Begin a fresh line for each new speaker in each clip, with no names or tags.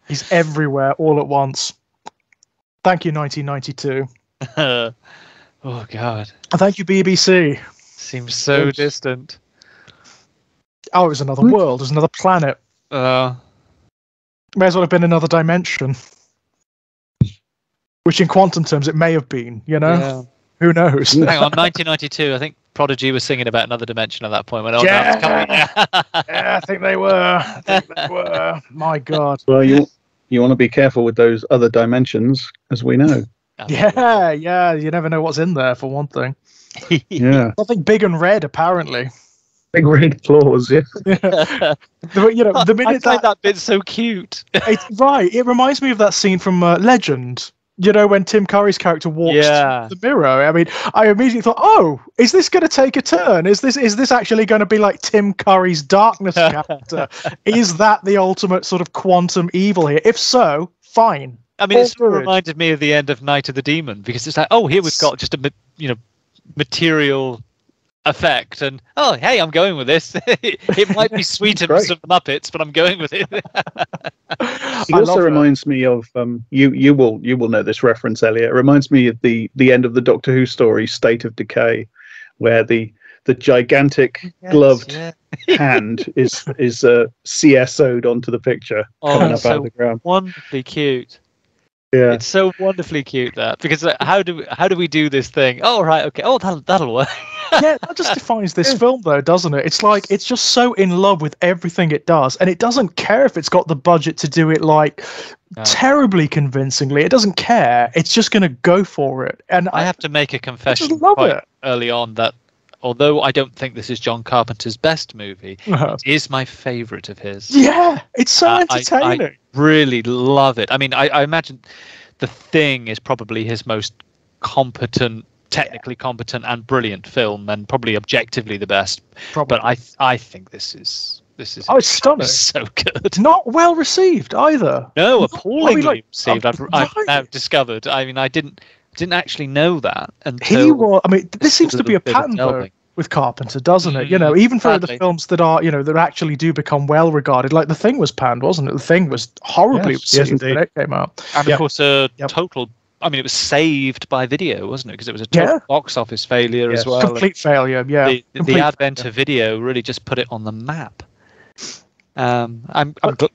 He's everywhere all at once. Thank you, 1992.
Oh God.
Thank you, BBC.
Seems so distant.
Oh, it was another world. It was another planet. May as well have been another dimension. Which in quantum terms it may have been, you know?
Yeah.
Who knows?
Hang on, 1992, I think Prodigy was singing about another dimension at that point. When
Yeah, I think they were. My God.
Well, you want to be careful with those other dimensions, as we know.
Yeah, you never know what's in there, for one thing.
Yeah.
Something big and red, apparently.
Big red claws, yeah.
The minute
that bit's so cute.
It reminds me of that scene from Legend. You know, when Tim Curry's character walks through the mirror. I mean, I immediately thought, oh, is this going to take a turn? Is this actually going to be like Tim Curry's Darkness character? Is that the ultimate sort of quantum evil here? If so, fine.
I mean, it sort of reminded me of the end of Night of the Demon, because it's like, oh, here we've got just a material effect, and oh, hey, I'm going with this. It might be sweeter than some Muppets, but I'm going with it.
It also reminds me of you will know this reference, Elliot. It reminds me of the end of the Doctor Who story, State of Decay, where the gigantic gloved hand is CSO'd onto the picture coming up out of the ground.
Wonderfully cute.
Yeah,
it's so wonderfully cute, that, because how do we do this thing? Oh, right, okay. Oh, that'll work.
Yeah, that just defines this film, though, doesn't it? It's like it's just so in love with everything it does, and it doesn't care if it's got the budget to do it like terribly convincingly. It doesn't care. It's just going to go for it. And
I have to make a confession early on that although I don't think this is John Carpenter's best movie, it is my favourite of his.
Yeah, it's so entertaining.
I really love it. I mean, I imagine The Thing is probably his most competent, technically competent and brilliant film, and probably objectively the best. But I think this is it's stunning. So good.
Not well received either.
No, appallingly received. I've now discovered. I mean, I didn't actually know that until
this seems to be a pattern though with Carpenter, doesn't it? You know, even for the films that are, that actually do become well regarded, like The Thing was panned, wasn't it? The Thing was horribly received when it came out.
And of course, total. I mean, it was saved by video, wasn't it? Because it was a total box office failure as well.
Complete failure. Yeah.
The advent of video really just put it on the map. I'm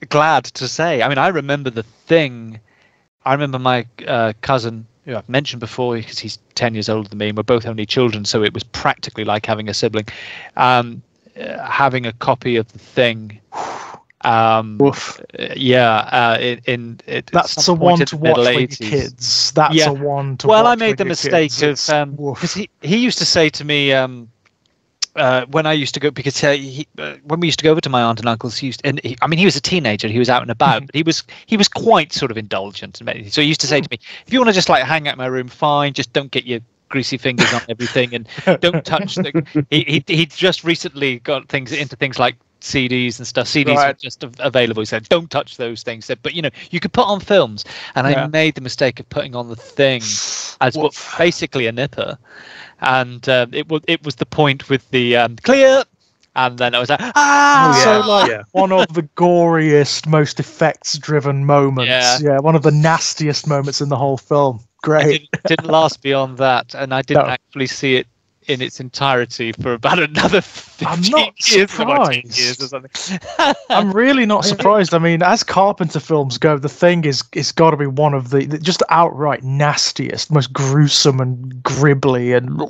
glad to say. I mean, I remember The Thing. I remember my cousin, who I've mentioned before, because he's 10 years older than me, and we're both only children, so it was practically like having a sibling. Having a copy of The Thing.
That's a one to watch for your kids. That's a one to watch.
Well, I made the mistake of because he used to say to me when I used to go, because when we used to go over to my aunt and uncle's, he was a teenager, he was out and about, but he was quite sort of indulgent, so he used to say to me, if you want to just like hang out in my room, fine, just don't get your greasy fingers on everything and don't touch he'd just recently got into things like CDs and stuff. CDs were just available. He said, don't touch those things. He said, but you could put on films. And I made the mistake of putting on The Thing as basically a nipper. And it was the point with the clear. And then I was like,
one of the goriest, most effects-driven moments. Yeah, one of the nastiest moments in the whole film. Great.
It didn't last beyond that, and I didn't actually see it in its entirety for about another 15 years or something.
I'm really not surprised. I mean, as Carpenter films go, The Thing is got to be one of the just outright nastiest, most gruesome and gribbly and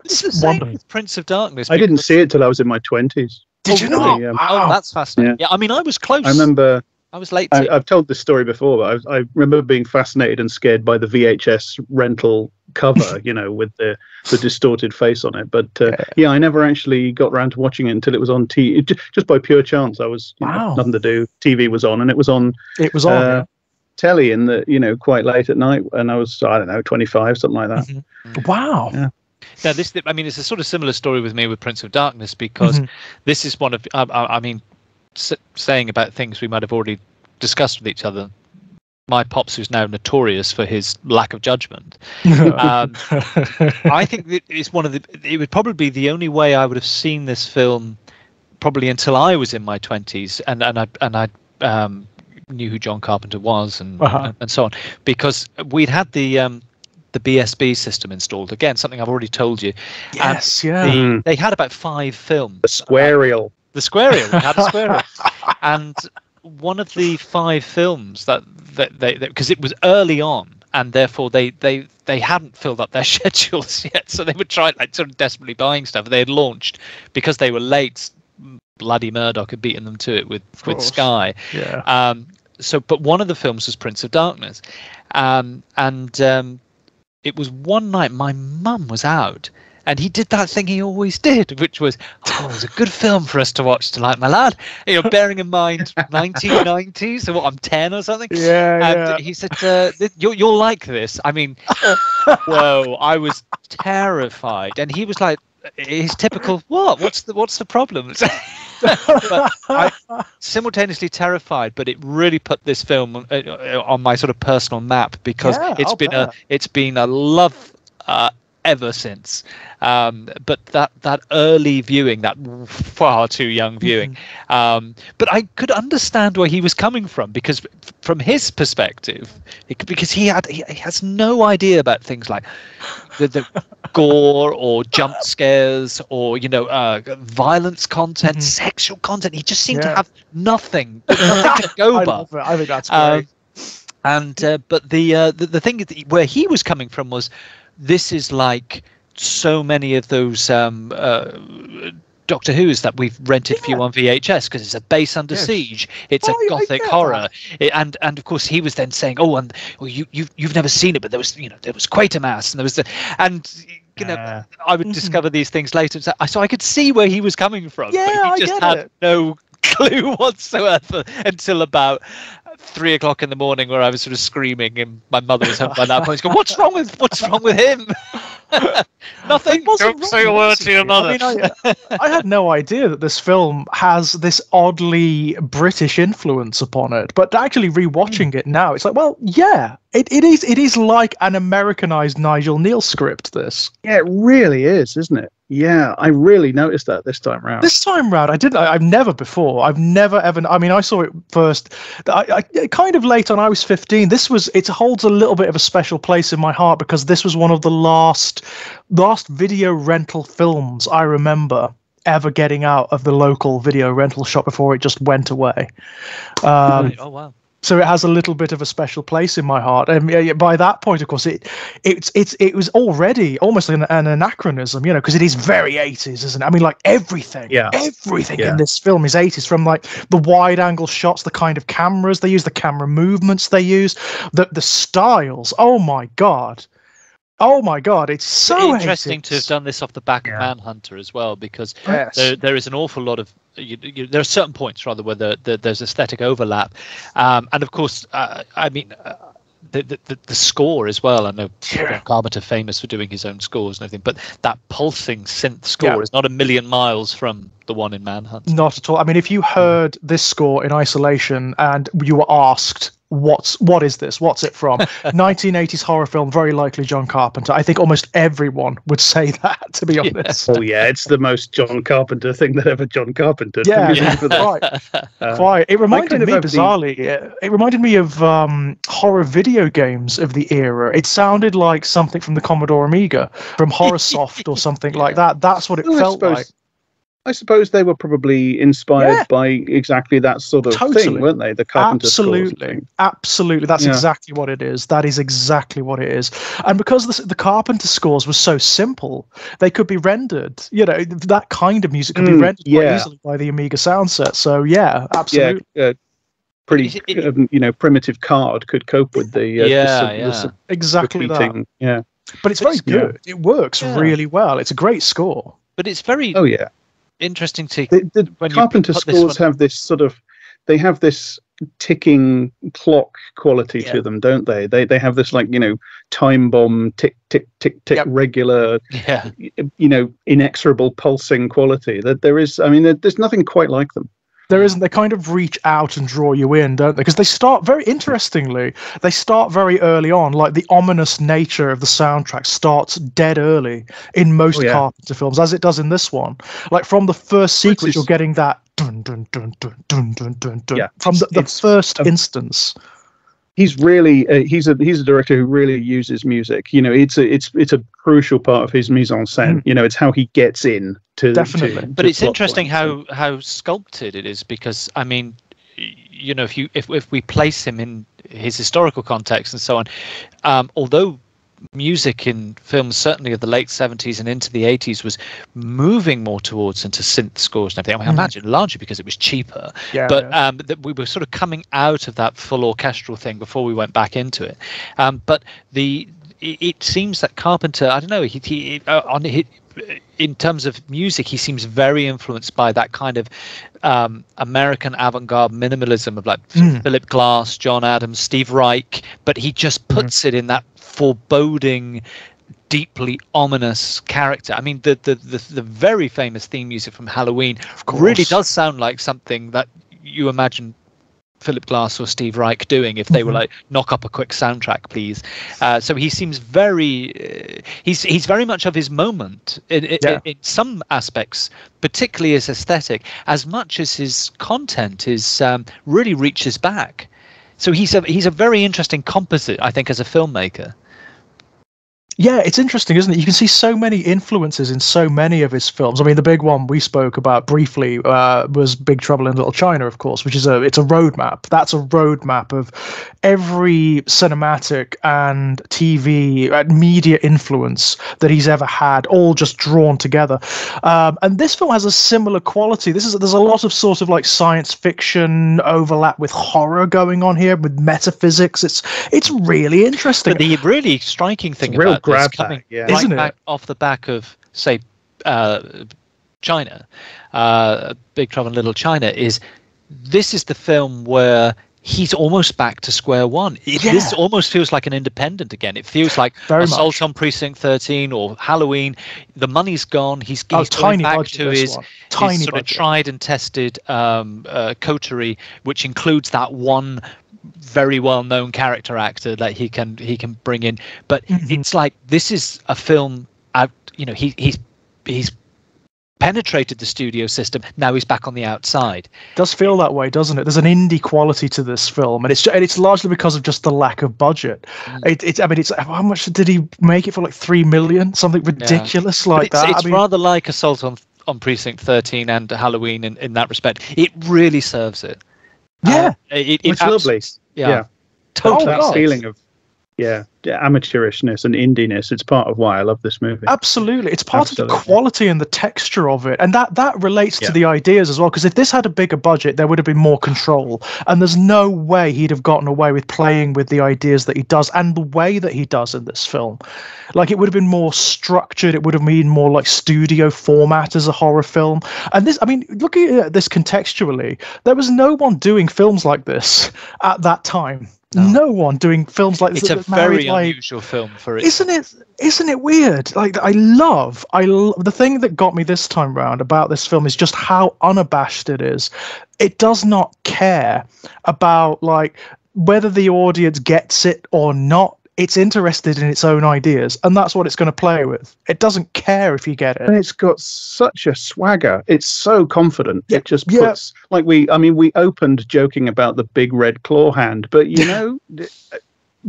it's the same with Prince of Darkness.
I didn't see it till I was in my 20s.
Did you not?
Oh, that's fascinating. Yeah, I mean, I was close.
I remember.
I was late.
I've told this story before, but I remember being fascinated and scared by the VHS rental cover, with the distorted face on it. But I never actually got around to watching it until it was on TV. Just by pure chance, I was nothing to do. TV was on, and it was on. Telly in the quite late at night, and I was 25, something like that.
Mm-hmm. Wow.
Yeah.
Now it's a sort of similar story with me with Prince of Darkness, because this is one of saying about things we might have already discussed with each other. My pops, who's now notorious for his lack of judgment, I think that it's it would probably be the only way I would have seen this film, probably until I was in my 20s, and I knew who John Carpenter was and so on, because we'd had the BSB system installed. Again, something I've already told you.
Yes,
They had about 5 films.
The Squarial.
The Squarial. We had a Squarial. And one of the 5 films that because it was early on, and therefore they hadn't filled up their schedules yet, so they were trying, like, sort of desperately buying stuff. They had launched because they were late. Bloody Murdoch had beaten them to it with Sky.
Yeah.
But one of the films was Prince of Darkness, and it was one night my mum was out, and he did that thing he always did, which was, it was a good film for us to watch tonight, my lad. Bearing in mind 1990, so what, I'm 10 or something?
Yeah.
And he said, you'll like this. I mean, whoa, I was terrified. And he was like, his typical, what's the problem? But I simultaneously terrified, but it really put this film on my sort of personal map, because it's been a love ever since. But that early viewing, that far too young viewing, but I could understand where he was coming from, because from his perspective, because he has no idea about things like the gore or jump scares or violence content, sexual content. He just seemed to have nothing to go by.
I think that's great.
But the thing where he was coming from was, this is like so many of those Doctor Who's that we've rented for you on VHS, because it's a base under siege. It's a gothic horror, and of course he was then saying, you've never seen it, but there was Quatermass, and there was I would discover these things later, so I could see where he was coming from.
Yeah,
but he just had no clue whatsoever until about 3 o'clock in the morning, where I was sort of screaming, and my mother was home by that point. Going, what's wrong with him? Nothing.
Don't say a word to your mother. I had no idea that this film has this oddly British influence upon it. But actually rewatching it now, it's like, well, yeah, it is like an Americanized Nigel Neal script. This.
Yeah, it really is, isn't it? Yeah, I really noticed that this time round. I've never before. I've never ever. I mean, I saw it first. I kind of late on. I was 15. It holds a little bit of a special place in my heart, because this was one of the last video rental films I remember ever getting out of the local video rental shop before it just went away.
Oh wow.
So it has a little bit of a special place in my heart, and by that point, of course, it was already almost an anachronism, because it is very 80s, isn't it? I mean, like everything in this film is 80s, from like the wide-angle shots, the kind of cameras they use, the camera movements they use, the styles. Oh my god, it's so
interesting
80s.
to have done this off the back of Manhunter as well, because there is an awful lot of there are certain points rather where there's aesthetic overlap, and of course the score as well. I know Carpenter famous for doing his own scores and everything, but that pulsing synth score is not a million miles from the one in Manhunt.
Not at all. I mean, if you heard this score in isolation and you were asked, what is this? What's it from? 1980s horror film, very likely John Carpenter. I think almost everyone would say that, to be honest.
Oh yeah, it's the most John Carpenter thing that ever John Carpenter.
Quite. It reminded me, bizarrely, it reminded me of horror video games of the era. It sounded like something from the Commodore Amiga, from Horrorsoft or something like that. That's what it felt like.
I suppose they were probably inspired by exactly that sort of thing, weren't they? The Carpenter scores thing.
Absolutely. That's exactly what it is. That is exactly what it is. And because the Carpenter scores were so simple, they could be rendered. That kind of music could be rendered quite easily by the Amiga sound set. So yeah, absolutely.
Yeah, pretty, primitive card could cope with the
exactly
that. Yeah,
but it's very good. It works really well. It's a great score.
But it's very.
Oh yeah.
Interesting to
the Carpenter scores have this sort of, they have this ticking clock quality to them, don't they? They have this time bomb tick tick tick tick regular inexorable pulsing quality that there is. I mean, there's nothing quite like them.
There isn't. They kind of reach out and draw you in, don't they? Because they start very interestingly. They start very early on. Like the ominous nature of the soundtrack starts dead early in most Carpenter films, as it does in this one. Like from the first sequence, you're getting that dun dun dun dun dun dun dun dun from the first instance.
He's really he's a director who really uses music. You know, it's a crucial part of his mise en scène. You know, it's how he gets in to
definitely.
But it's interesting how sculpted it is, because I mean, you know, if we place him in his historical context and so on, although music in films certainly of the late 70s and into the 80s was moving more towards into synth scores and everything. I imagine largely because it was cheaper, but that we were sort of coming out of that full orchestral thing before we went back into it. But it seems that Carpenter, I don't know, in terms of music, he seems very influenced by that kind of American avant-garde minimalism of like Philip Glass, John Adams, Steve Reich, but he just puts it in that foreboding, deeply ominous character. I mean, the very famous theme music from Halloween really does sound like something that you imagine Philip Glass or Steve Reich doing if they were like, knock up a quick soundtrack, please. So he seems very, he's very much of his moment in some aspects, particularly his aesthetic, as much as his content is really reaches back. So he's a very interesting composite, I think, as a filmmaker.
Yeah, it's interesting, isn't it? You can see so many influences in so many of his films. I mean, the big one we spoke about briefly was Big Trouble in Little China, of course, which is it's a roadmap. That's a roadmap of every cinematic and TV media influence that he's ever had, all just drawn together. And this film has a similar quality. There's a lot of sort of like science fiction overlap with horror going on here, with metaphysics. It's really interesting.
But the really striking thing about
grab
coming
bag,
right back off the back of, say, China, Big Trouble in Little China, is this is the film where he's almost back to square one. This almost feels like an independent again. It feels like Assault on Precinct 13 or Halloween. The money's gone. He's going back to his sort of tried and tested coterie, which includes that one very well-known character actor that he can bring in. But it's like this is a film. You know, he's penetrated the studio system. Now he's back on the outside.
It does feel that way, doesn't it? There's an indie quality to this film, and it's largely because of just the lack of budget. It's how much did he make it for? Like $3 million, something ridiculous like that.
It's rather like Assault on Precinct 13 and Halloween in that respect. It really serves it.
Yeah,
it's lovely. Yeah,
totally.
That feeling of amateurishness and indiness. It's part of why I love this movie.
Absolutely, it's part of the quality and the texture of it, and that relates to the ideas as well. Because if this had a bigger budget, there would have been more control, and there's no way he'd have gotten away with playing with the ideas that he does and the way that he does in this film. Like, it would have been more structured. It would have been more like studio format as a horror film. And this, I mean, looking at this contextually, there was no one doing films like this at that time. No one doing films like this.
It's a very unusual film for it.
Isn't it weird? Like, I love the thing that got me this time round about this film is just how unabashed it is. It does not care about like whether the audience gets it or not. It's interested in its own ideas, and that's what it's going to play with. It doesn't care if you get it.
And it's got such a swagger. It's so confident. It just puts like we opened joking about the big red claw hand, but you know,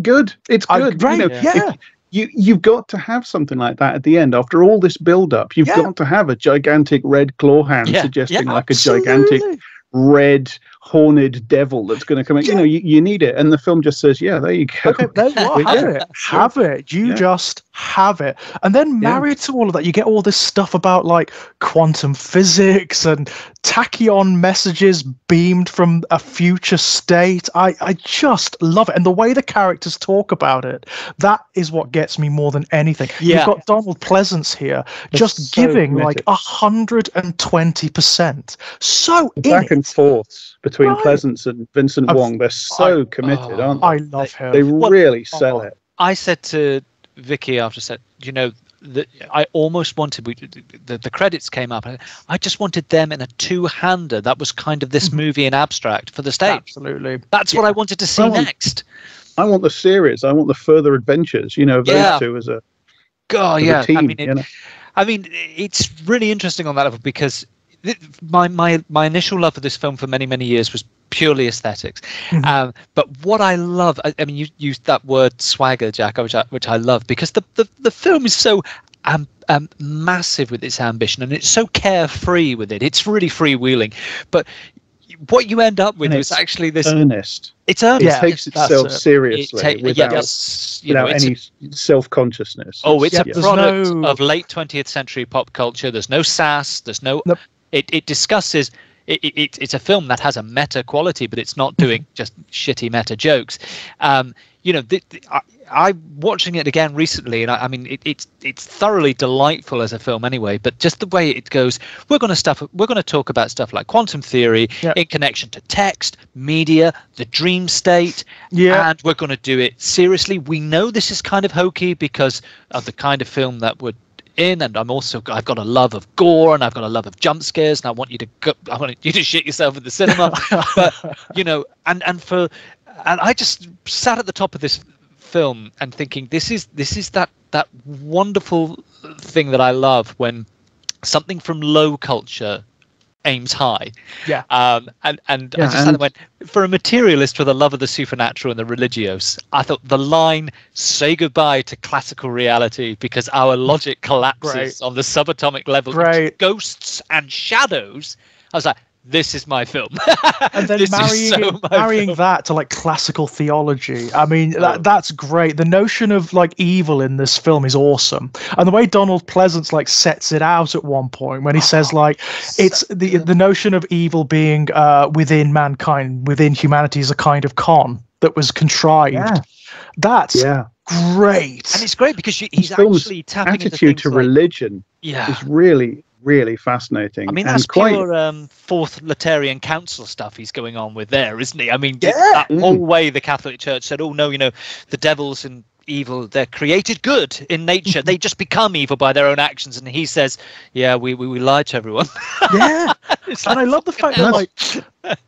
good. It's good.
Great.
You know, you've got to have something like that at the end. After all this build-up, you've got to have a gigantic red claw hand suggesting like a gigantic red horned devil that's going to come in. You know, you need it, and the film just says, there you go.
Okay, there you are. Have it. You just have it. And then married to all of that, you get all this stuff about like quantum physics and tachyon messages beamed from a future state. I just love it. And the way the characters talk about it, that is what gets me more than anything. You've got Donald Pleasance here just giving like 120%. So
back and forth between Pleasance and Vincent Wong, they're so committed, aren't they?
I love him.
They really sell it.
I said to Vicky after said, you know, I almost wanted the credits came up. I just wanted them in a two-hander. That was kind of this movie in abstract for the stage.
Absolutely,
that's what I wanted to see next.
I want the series. I want the further adventures. Of those two as a team.
I mean, it's really interesting on that level because my initial love for this film for many years was purely aesthetics. But what I love, I mean, you used that word swagger, Jack, which I love, because the film is so massive with its ambition, and it's so carefree with it. It's really freewheeling, but what you end up with is actually this
earnest.
It's earnest.
It takes itself seriously without any self-consciousness.
It's a product of late 20th century pop culture. There's no sass. There's no. Nope. It discusses. It's a film that has a meta quality, but it's not doing just shitty meta jokes. I'm watching it again recently, and I mean, it's thoroughly delightful as a film anyway. But just the way it goes, we're going to talk about stuff like quantum theory in connection to text, media, the dream state, and we're going to do it seriously. We know this is kind of hokey because of the kind of film that would. And I've got a love of gore, and I've got a love of jump scares, and I want you to shit yourself in the cinema. But and I just sat at the top of this film and thinking, this is that wonderful thing that I love when something from low culture aims high. I just sat and went, for a materialist with a love of the supernatural and the religious, I thought the line "say goodbye to classical reality because our logic collapses on the subatomic level into ghosts and shadows." I was like, this is my film.
And then marrying that to like classical theology. I mean, that's great. The notion of like evil in this film is awesome. And the way Donald Pleasance like sets it out at one point when he says like it's the notion of evil being within mankind, within humanity, is a kind of con that was contrived. That's great.
And it's great because he's actually tapping into
attitude to religion is really fascinating.
I mean, that's pure Fourth Lateran Council stuff he's going on with there, isn't he? I mean, that whole way the Catholic Church said, oh, no, the devils and evil, they're created good in nature. They just become evil by their own actions. And he says, yeah, we lied to everyone.
Yeah. And I love the fact that like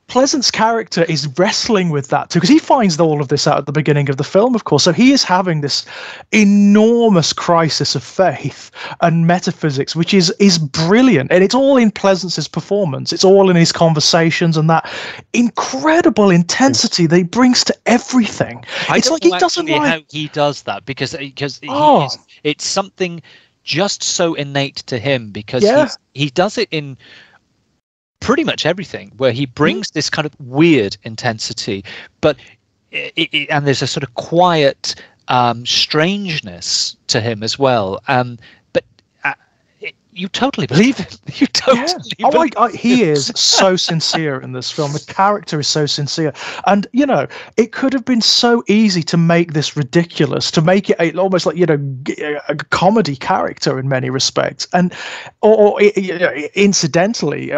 Pleasant's character is wrestling with that too, because he finds all of this out at the beginning of the film, of course. So he is having this enormous crisis of faith and metaphysics, which is brilliant. And it's all in Pleasance's performance. It's all in his conversations and that incredible intensity that he brings to everything. It's like he doesn't like how
he does that because it's something just so innate to him because he does it in pretty much everything, where he brings this kind of weird intensity, but and there's a sort of quiet strangeness to him as well. But you totally believe him. You totally believe him.
He is so sincere in this film. The character is so sincere. And, it could have been so easy to make this ridiculous, to make it almost like, a comedy character in many respects. And, or incidentally,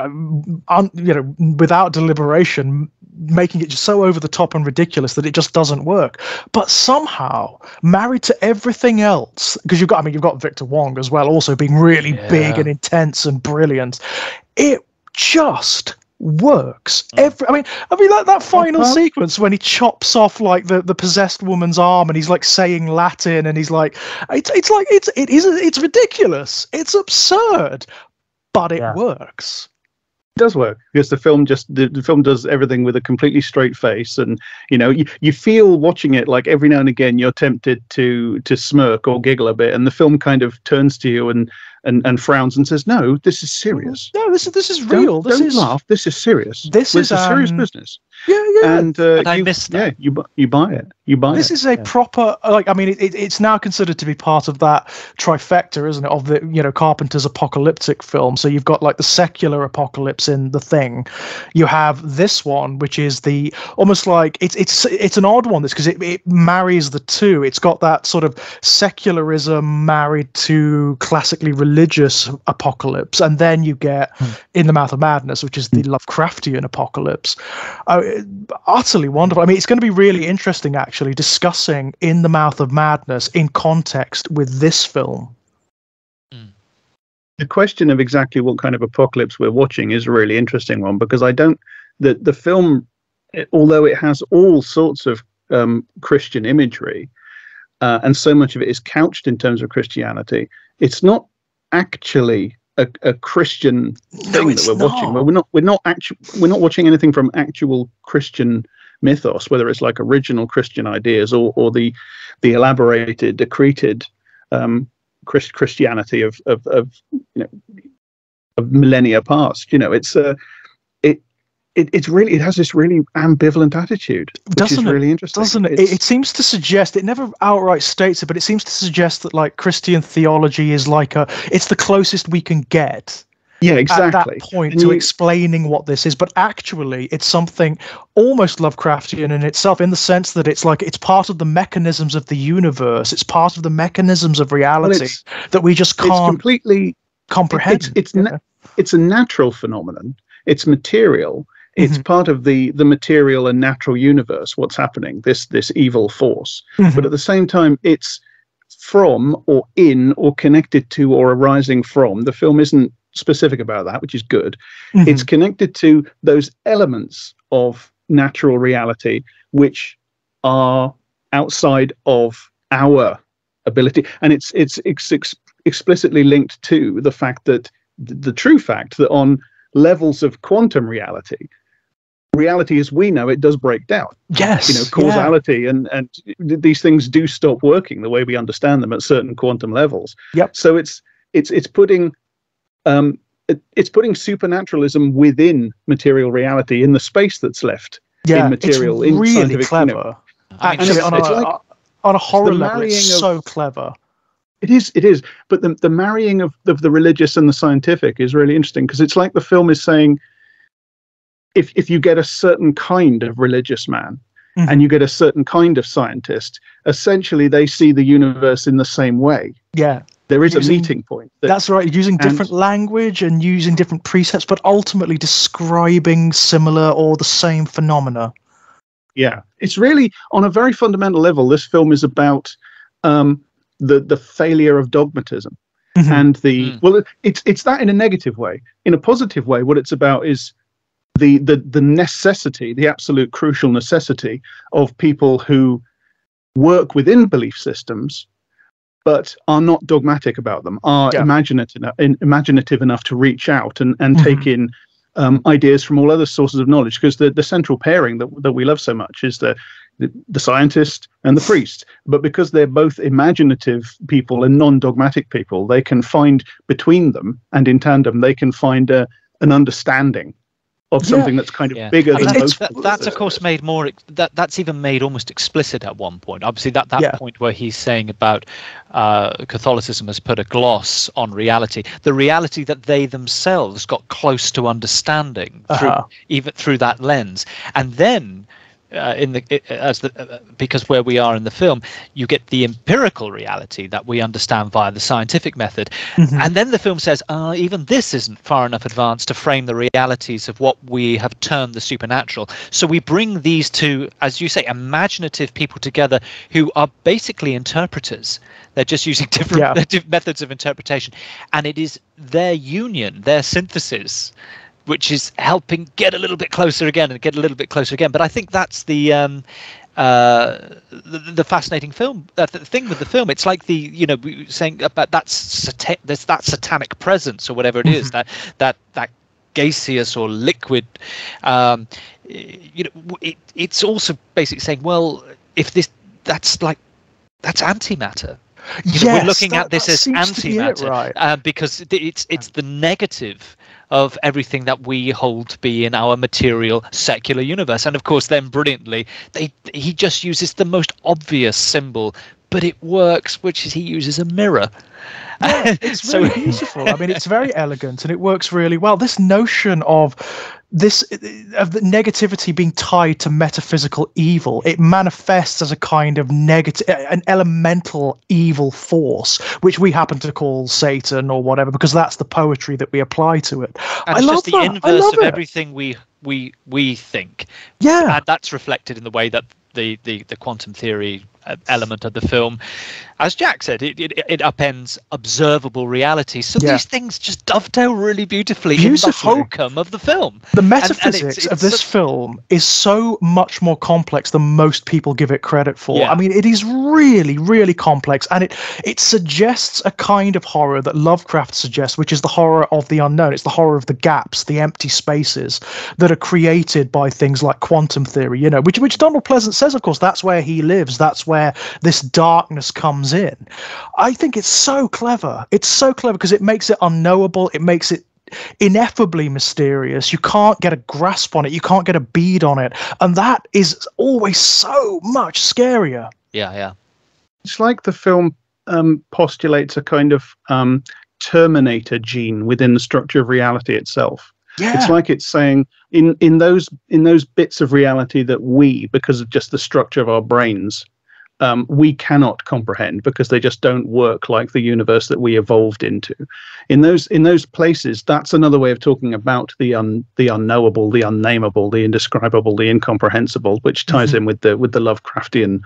without deliberation, making it just so over the top and ridiculous that it just doesn't work. But somehow, married to everything else, because you've got Victor Wong as well, also being really big and intense and brilliant. It just works. Like that final sequence when he chops off like the possessed woman's arm and he's like saying Latin and he's like, it's ridiculous. It's absurd, but it works.
It does work because the film does everything with a completely straight face, and you feel watching it like every now and again you're tempted to smirk or giggle a bit, and the film kind of turns to you and frowns and says, "No, this is serious.
No, this is real.
Don't laugh. This is serious.
This is
serious business."
And
I missed that.
You buy it.
This is a proper it's now considered to be part of that trifecta, isn't it, of the Carpenter's apocalyptic film. So you've got like the secular apocalypse in The Thing. You have this one, which is the almost like it's an odd one, this, because it marries the two. It's got that sort of secularism married to classically religious apocalypse, and then you get In the Mouth of Madness, which is the Lovecraftian apocalypse. Utterly wonderful. I mean, it's going to be really interesting actually discussing In the Mouth of Madness in context with this film.
the question of exactly what kind of apocalypse we're watching is a really interesting one, because the film, although it has all sorts of Christian imagery, and so much of it is couched in terms of Christianity, it's not actually a Christian thing that we're watching. We're not watching anything from actual Christian mythos, whether it's like original Christian ideas or the elaborated, accreted Christianity of millennia past. It's really, it has this really ambivalent attitude, which is really interesting.
Doesn't it? It seems to suggest, it never outright states it, but it seems to suggest that like Christian theology is like it's the closest we can get.
Yeah, exactly.
At that point to explaining what this is, but actually it's something almost Lovecraftian in itself, in the sense that it's like it's part of the mechanisms of the universe. It's part of the mechanisms of reality that we just can't completely comprehend.
It's a natural phenomenon. It's material. It's part of the material and natural universe, what's happening, this evil force. But at the same time, it's from or in or connected to or arising from. The film isn't specific about that, which is good. It's connected to those elements of natural reality which are outside of our ability. And it's explicitly linked to the fact that the true fact that on levels of quantum reality as we know it does break down.
Yes,
causality and these things do stop working the way we understand them at certain quantum levels.
Yep.
So it's putting supernaturalism within material reality in the space that's left in material.
It's really clever. Actually, on a horror level, it's so clever.
It is. But the marrying of the religious and the scientific is really interesting, because it's like the film is saying, if you get a certain kind of religious man and you get a certain kind of scientist, essentially they see the universe in the same way.
Yeah.
There is a meeting point.
That's right. Using different language and using different precepts, but ultimately describing similar or the same phenomena.
Yeah. It's really, on a very fundamental level, this film is about the failure of dogmatism. And it's that in a negative way. In a positive way, what it's about is the necessity, the absolute crucial necessity of people who work within belief systems but are not dogmatic about them, are imaginative enough to reach out and take in ideas from all other sources of knowledge. Because the central pairing that we love so much is the scientist and the priest. But because they're both imaginative people and non-dogmatic people, they can find between them, and in tandem, they can find an understanding of something that's kind of bigger than most.
That's of course made more. That's even made almost explicit at one point. Obviously, that point where he's saying about Catholicism has put a gloss on reality, the reality that they themselves got close to understanding through that lens, and then. Because where we are in the film, you get the empirical reality that we understand via the scientific method, and then the film says, even this isn't far enough advanced to frame the realities of what we have termed the supernatural. So we bring these two, as you say, imaginative people together who are basically interpreters. They're just using different methods of interpretation, and it is their union, their synthesis, which is helping get a little bit closer again and get a little bit closer again. But I think that's the fascinating film. The thing with the film, it's like saying about that satanic presence or whatever it is, that gaseous or liquid. It's also basically saying, well, if that's antimatter. We're looking at this as antimatter, because it's the negative of everything that we hold to be in our material secular universe. And of course, then brilliantly, he just uses the most obvious symbol, but it works, which is he uses a mirror.
Yeah, it's really beautiful. I mean, it's very elegant and it works really well. This notion of the negativity being tied to metaphysical evil, it manifests as a kind of an elemental evil force, which we happen to call Satan or whatever, because that's the poetry that we apply to it.
And it's just the inverse of everything we think.
Yeah,
and that's reflected in the way that the quantum theory element of the film. As Jack said, it upends observable reality. So these things just dovetail really beautifully in the hokum of the film.
The metaphysics of this film is so much more complex than most people give it credit for.
Yeah.
I mean, it is really, really complex, and it suggests a kind of horror that Lovecraft suggests, which is the horror of the unknown. It's the horror of the gaps, the empty spaces that are created by things like quantum theory, you know, which Donald Pleasance says, of course, that's where he lives. That's where this darkness comes in. I think it's so clever. It's so clever because it makes it unknowable. It makes it ineffably mysterious. You can't get a grasp on it. You can't get a bead on it. And that is always so much scarier.
Yeah.
It's like the film postulates a kind of Terminator gene within the structure of reality itself. Yeah. It's like it's saying in those bits of reality that we, because of just the structure of our brains, we cannot comprehend because they just don't work like the universe that we evolved into. In those places, that's another way of talking about the unknowable, the unnameable, the indescribable, the incomprehensible, which ties in with the Lovecraftian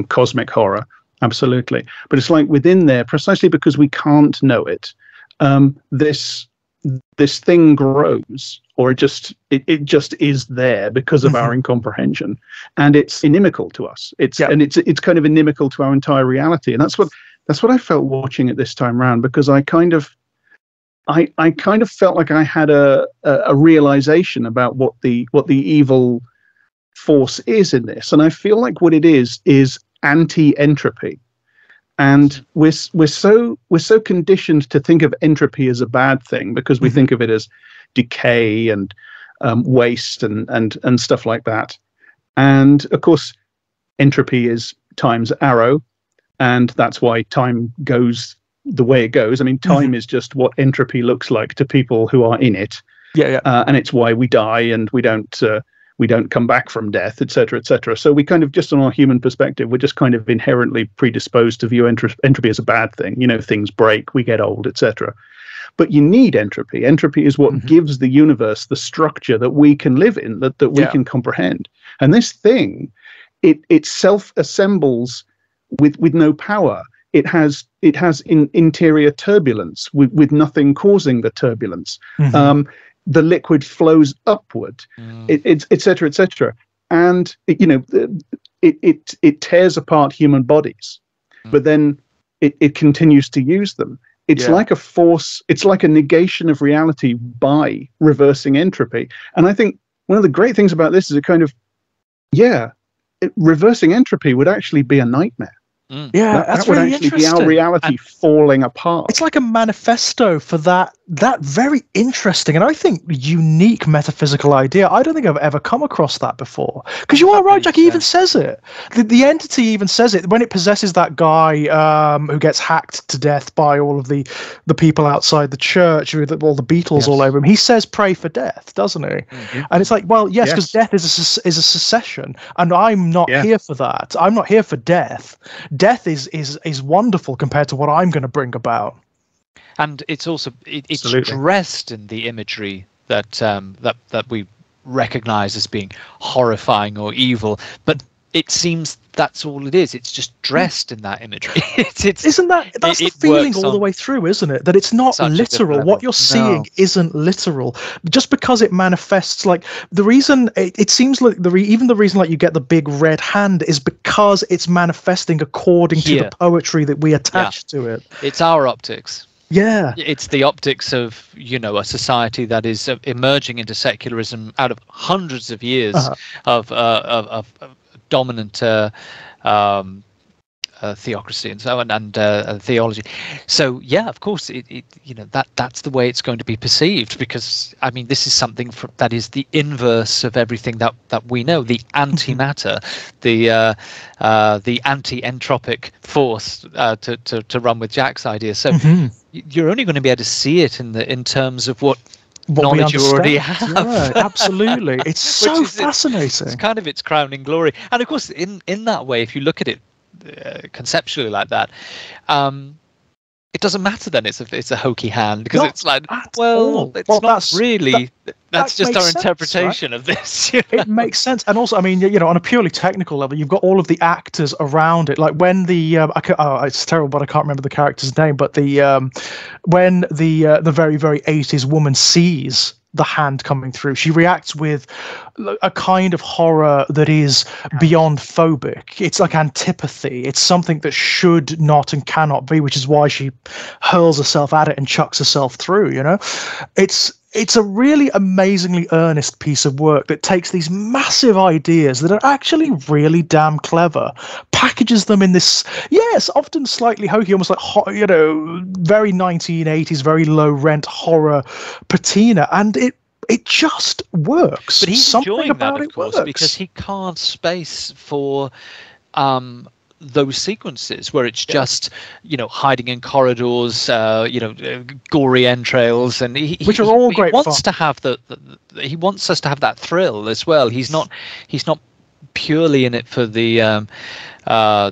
cosmic horror. Absolutely. But it's like within there, precisely because we can't know it, this thing grows, or it just is there because of our incomprehension, and it's inimical to us. It's kind of inimical to our entire reality, and that's what I felt watching it this time around, because I kind of felt like I had a realization about what the evil force is in this, and I feel like what it is anti-entropy. And we're so conditioned to think of entropy as a bad thing because we think of it as decay and waste and stuff like that. And of course, entropy is time's arrow, and that's why time goes the way it goes. I mean, time is just what entropy looks like to people who are in it. And it's why we die and we don't come back from death, etc., etc. So we kind of, just on our human perspective, we're just kind of inherently predisposed to view entropy as a bad thing. You know, things break, we get old, etc. But you need entropy. Entropy is what gives the universe the structure that we can live in, that we can comprehend. And this thing, it self-assembles with no power. It has interior turbulence with nothing causing the turbulence. The liquid flows upward, et cetera, et cetera. And, it tears apart human bodies, but then it continues to use them. It's like a force. It's like a negation of reality by reversing entropy. And I think one of the great things about this is reversing entropy would actually be a nightmare. That would
really
actually be our reality falling apart.
It's like a manifesto for that very interesting and I think unique metaphysical idea. I don't think I've ever come across that before. Because you are right, Jack. He even says it. The entity even says it when it possesses that guy who gets hacked to death by all of the people outside the church with all the Beatles all over him. He says, "Pray for death," doesn't he? And it's like, well, yes, because death is a secession, and I'm not here for that. I'm not here for death. Death is wonderful compared to what I'm going to bring about.
And it's also it's dressed in the imagery that we recognize as being horrifying or evil, but it seems that's all it is. It's just dressed in that imagery.
Isn't that's the feeling all the way through, isn't it? That it's not literal. What you're seeing isn't literal. Just because it manifests, like the reason it seems like even the reason like you get the big red hand is because it's manifesting according to the poetry that we attach to it.
It's our optics.
Yeah,
it's the optics of a society that is emerging into secularism out of hundreds of years of dominant theocracy and so on, and theology. So of course that's the way it's going to be perceived, because I mean this is something that is the inverse of everything that we know, the antimatter, the anti-entropic force, to run with Jack's idea. So you're only going to be able to see it in terms of what knowledge you already have.
Yeah, absolutely. It's so fascinating.
It's kind of its crowning glory. And of course, in that way, if you look at it conceptually like that, it doesn't matter then. It's a hokey hand because it's like, it's
well,
not
that's
really. That's just our
sense,
interpretation
right?
of this.
It makes sense, and also, I mean, on a purely technical level, you've got all of the actors around it. Like when the it's terrible, but I can't remember the character's name. But when the very very 80s woman sees the hand coming through, she reacts with a kind of horror that is beyond phobic. It's like antipathy. It's something that should not and cannot be, which is why she hurls herself at it and chucks herself through. It's a really amazingly earnest piece of work that takes these massive ideas that are actually really damn clever, packages them in this, yes, often slightly hokey, almost like, very 1980s, very low rent horror patina, and it just works.
But he's
Something
enjoying
about
that, of course,
works.
because he carves space for those sequences where it's just hiding in corridors, gory entrails, and
which are all great
wants
fun.
to have he wants us to have that thrill as well. He's not purely in it for the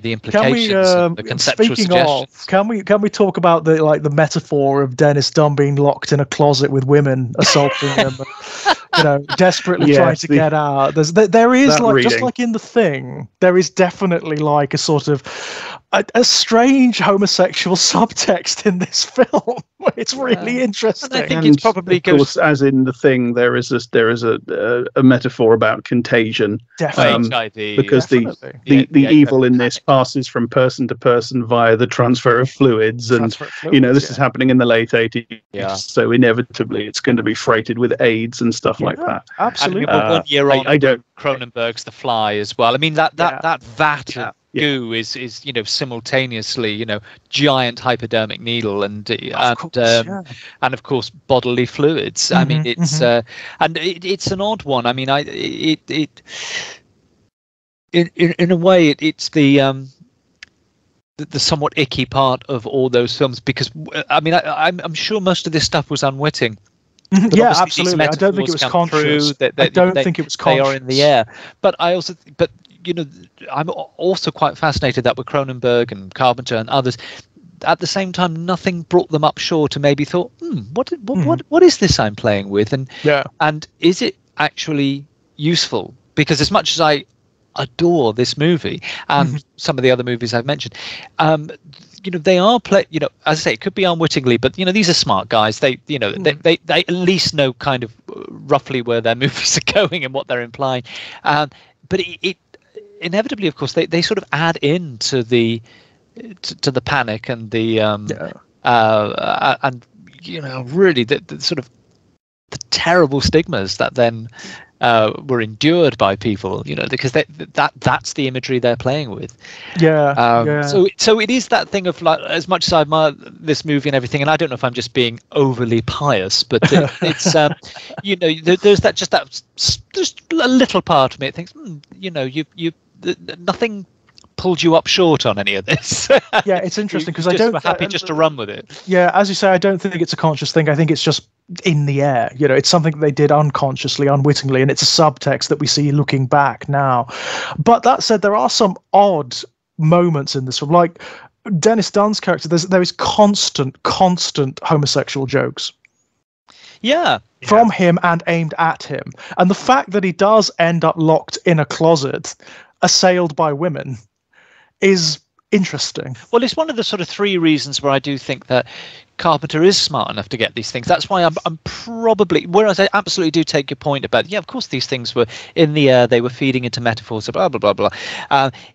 implications, and the conceptual suggestions.
Can we talk about the metaphor of Dennis Dunn being locked in a closet with women assaulting him, desperately trying to get out? There is just like in The Thing, there is definitely like a sort of a strange homosexual subtext in this film. It's really interesting.
And I think it's probably
of course, as in The Thing, there is a metaphor about contagion.
Definitely.
HIV,
because the evil in this passes from person to person via the transfer of fluids, and this is happening in the late 80s.
Yeah.
So inevitably, it's going to be freighted with AIDS and stuff like that.
Absolutely.
And 1 year on,
I don't.
Cronenberg's The Fly as well. I mean that vat of goo is simultaneously giant hypodermic needle and of course bodily fluids. I mean it's and it's an odd one. I mean in a way it's the somewhat icky part of all those films, because I mean I'm sure most of this stuff was unwitting.
Yeah, absolutely. I don't think it was conscious. I don't think it was conscious.
They are in the air. But I'm also quite fascinated that with Cronenberg and Carpenter and others, at the same time, nothing brought them up short to maybe thought, what is this I'm playing with? And is it actually useful? Because as much as I adore this movie and some of the other movies I've mentioned, they are as I say, it could be unwittingly, but these are smart guys. They they at least know kind of roughly where their movies are going and what they're implying. But it inevitably, of course, they sort of add in to the panic and the and really the sort of the terrible stigmas that then were endured by people, because that's the imagery they're playing with. So it is that thing of, like, as much as I admire this movie and everything, and I don't know if I'm just being overly pious, but it's there's just a little part of me that thinks, nothing pulled you up short on any of this.
Yeah, it's interesting because
I don't happy just to run with it.
Yeah, as you say, I don't think it's a conscious thing. I think it's just in the air. It's something that they did unconsciously, unwittingly, and it's a subtext that we see looking back now. But that said, there are some odd moments in this film, like Dennis Dunn's character. There is constant homosexual jokes.
Yeah.
From him and aimed at him, and the fact that he does end up locked in a closet, assailed by women, is interesting.
Well, it's one of the sort of three reasons where I do think that Carpenter is smart enough to get these things. That's why I'm probably, whereas I absolutely do take your point about, of course these things were in the air, they were feeding into metaphors, blah blah blah blah.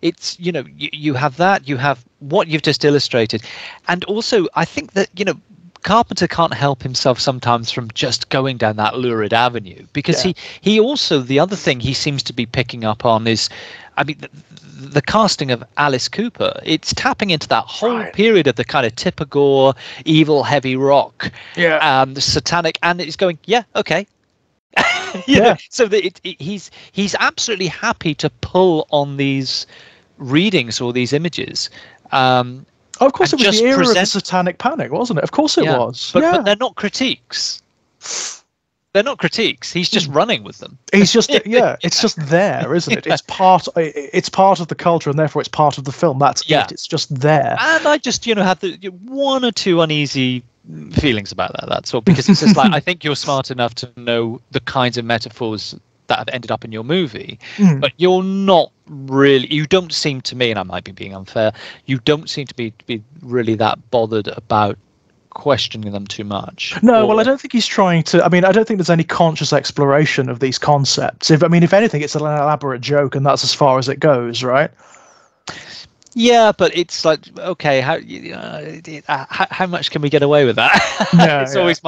It's you have that, you have what you've just illustrated, and also I think that Carpenter can't help himself sometimes from just going down that lurid avenue, because he also, the other thing he seems to be picking up on is, I mean, the casting of Alice Cooper. It's tapping into that whole period of the kind of Tipper Gore, evil heavy rock, the satanic, and it's going, okay. So that he's absolutely happy to pull on these readings or these images.
Of course, it was the era of the Satanic Panic, wasn't it? Of course it was.
But they're not critiques. They're not critiques. He's just running with them.
He's just it's just there, isn't it? It's part of the culture, and therefore it's part of the film. That's it. It's just there.
And I just had the one or two uneasy feelings about that. That's all, because it's just like, I think you're smart enough to know the kinds of metaphors that have ended up in your movie, but you're not really. You don't seem to me, and I might be being unfair. You don't seem to be really that bothered about questioning them too much.
No, well, I don't think he's trying to. I mean, I don't think there's any conscious exploration of these concepts. If anything, it's an elaborate joke, and that's as far as it goes, right?
Yeah, but it's like, okay, how much can we get away with that? It's always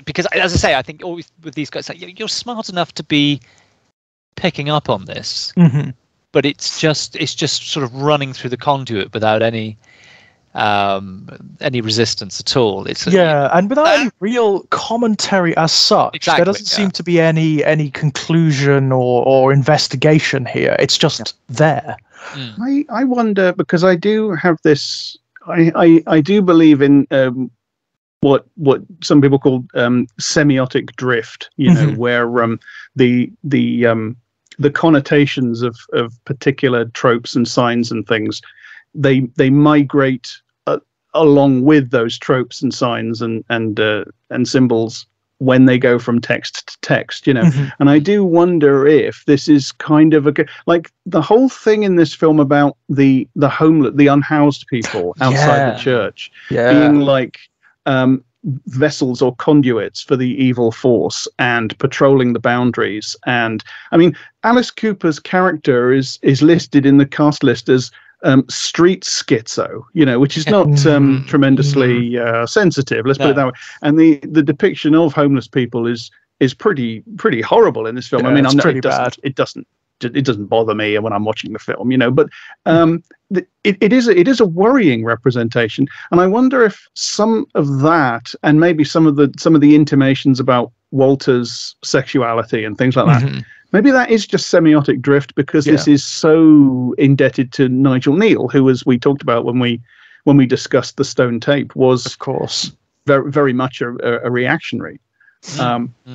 because, as I say, I think always with these guys, like, you're smart enough to be picking up on this, but it's just sort of running through the conduit without any resistance at all.
And without any real commentary as such. Exactly, there doesn't seem to be any conclusion or investigation here. It's just there.
I wonder, because I do have this. I do believe in what some people call semiotic drift. Where the connotations of particular tropes and signs and things, they migrate along with those tropes and signs and symbols when they go from text to text, and I do wonder if this is kind of like the whole thing in this film about the homeless, the unhoused people outside the church being like vessels or conduits for the evil force and patrolling the boundaries. And I mean, Alice Cooper's character is listed in the cast list as street schizo, which is not tremendously sensitive. Let's put it that way. And the depiction of homeless people is pretty horrible in this film. I mean, it doesn't bother me when I'm watching the film, but it is a worrying representation. And I wonder if some of that, and maybe some of the intimations about Walter's sexuality and things like that, maybe that is just semiotic drift, because this is so indebted to Nigel Neal, who, as we talked about when we discussed the Stone Tape, was
of course
very, very much a reactionary.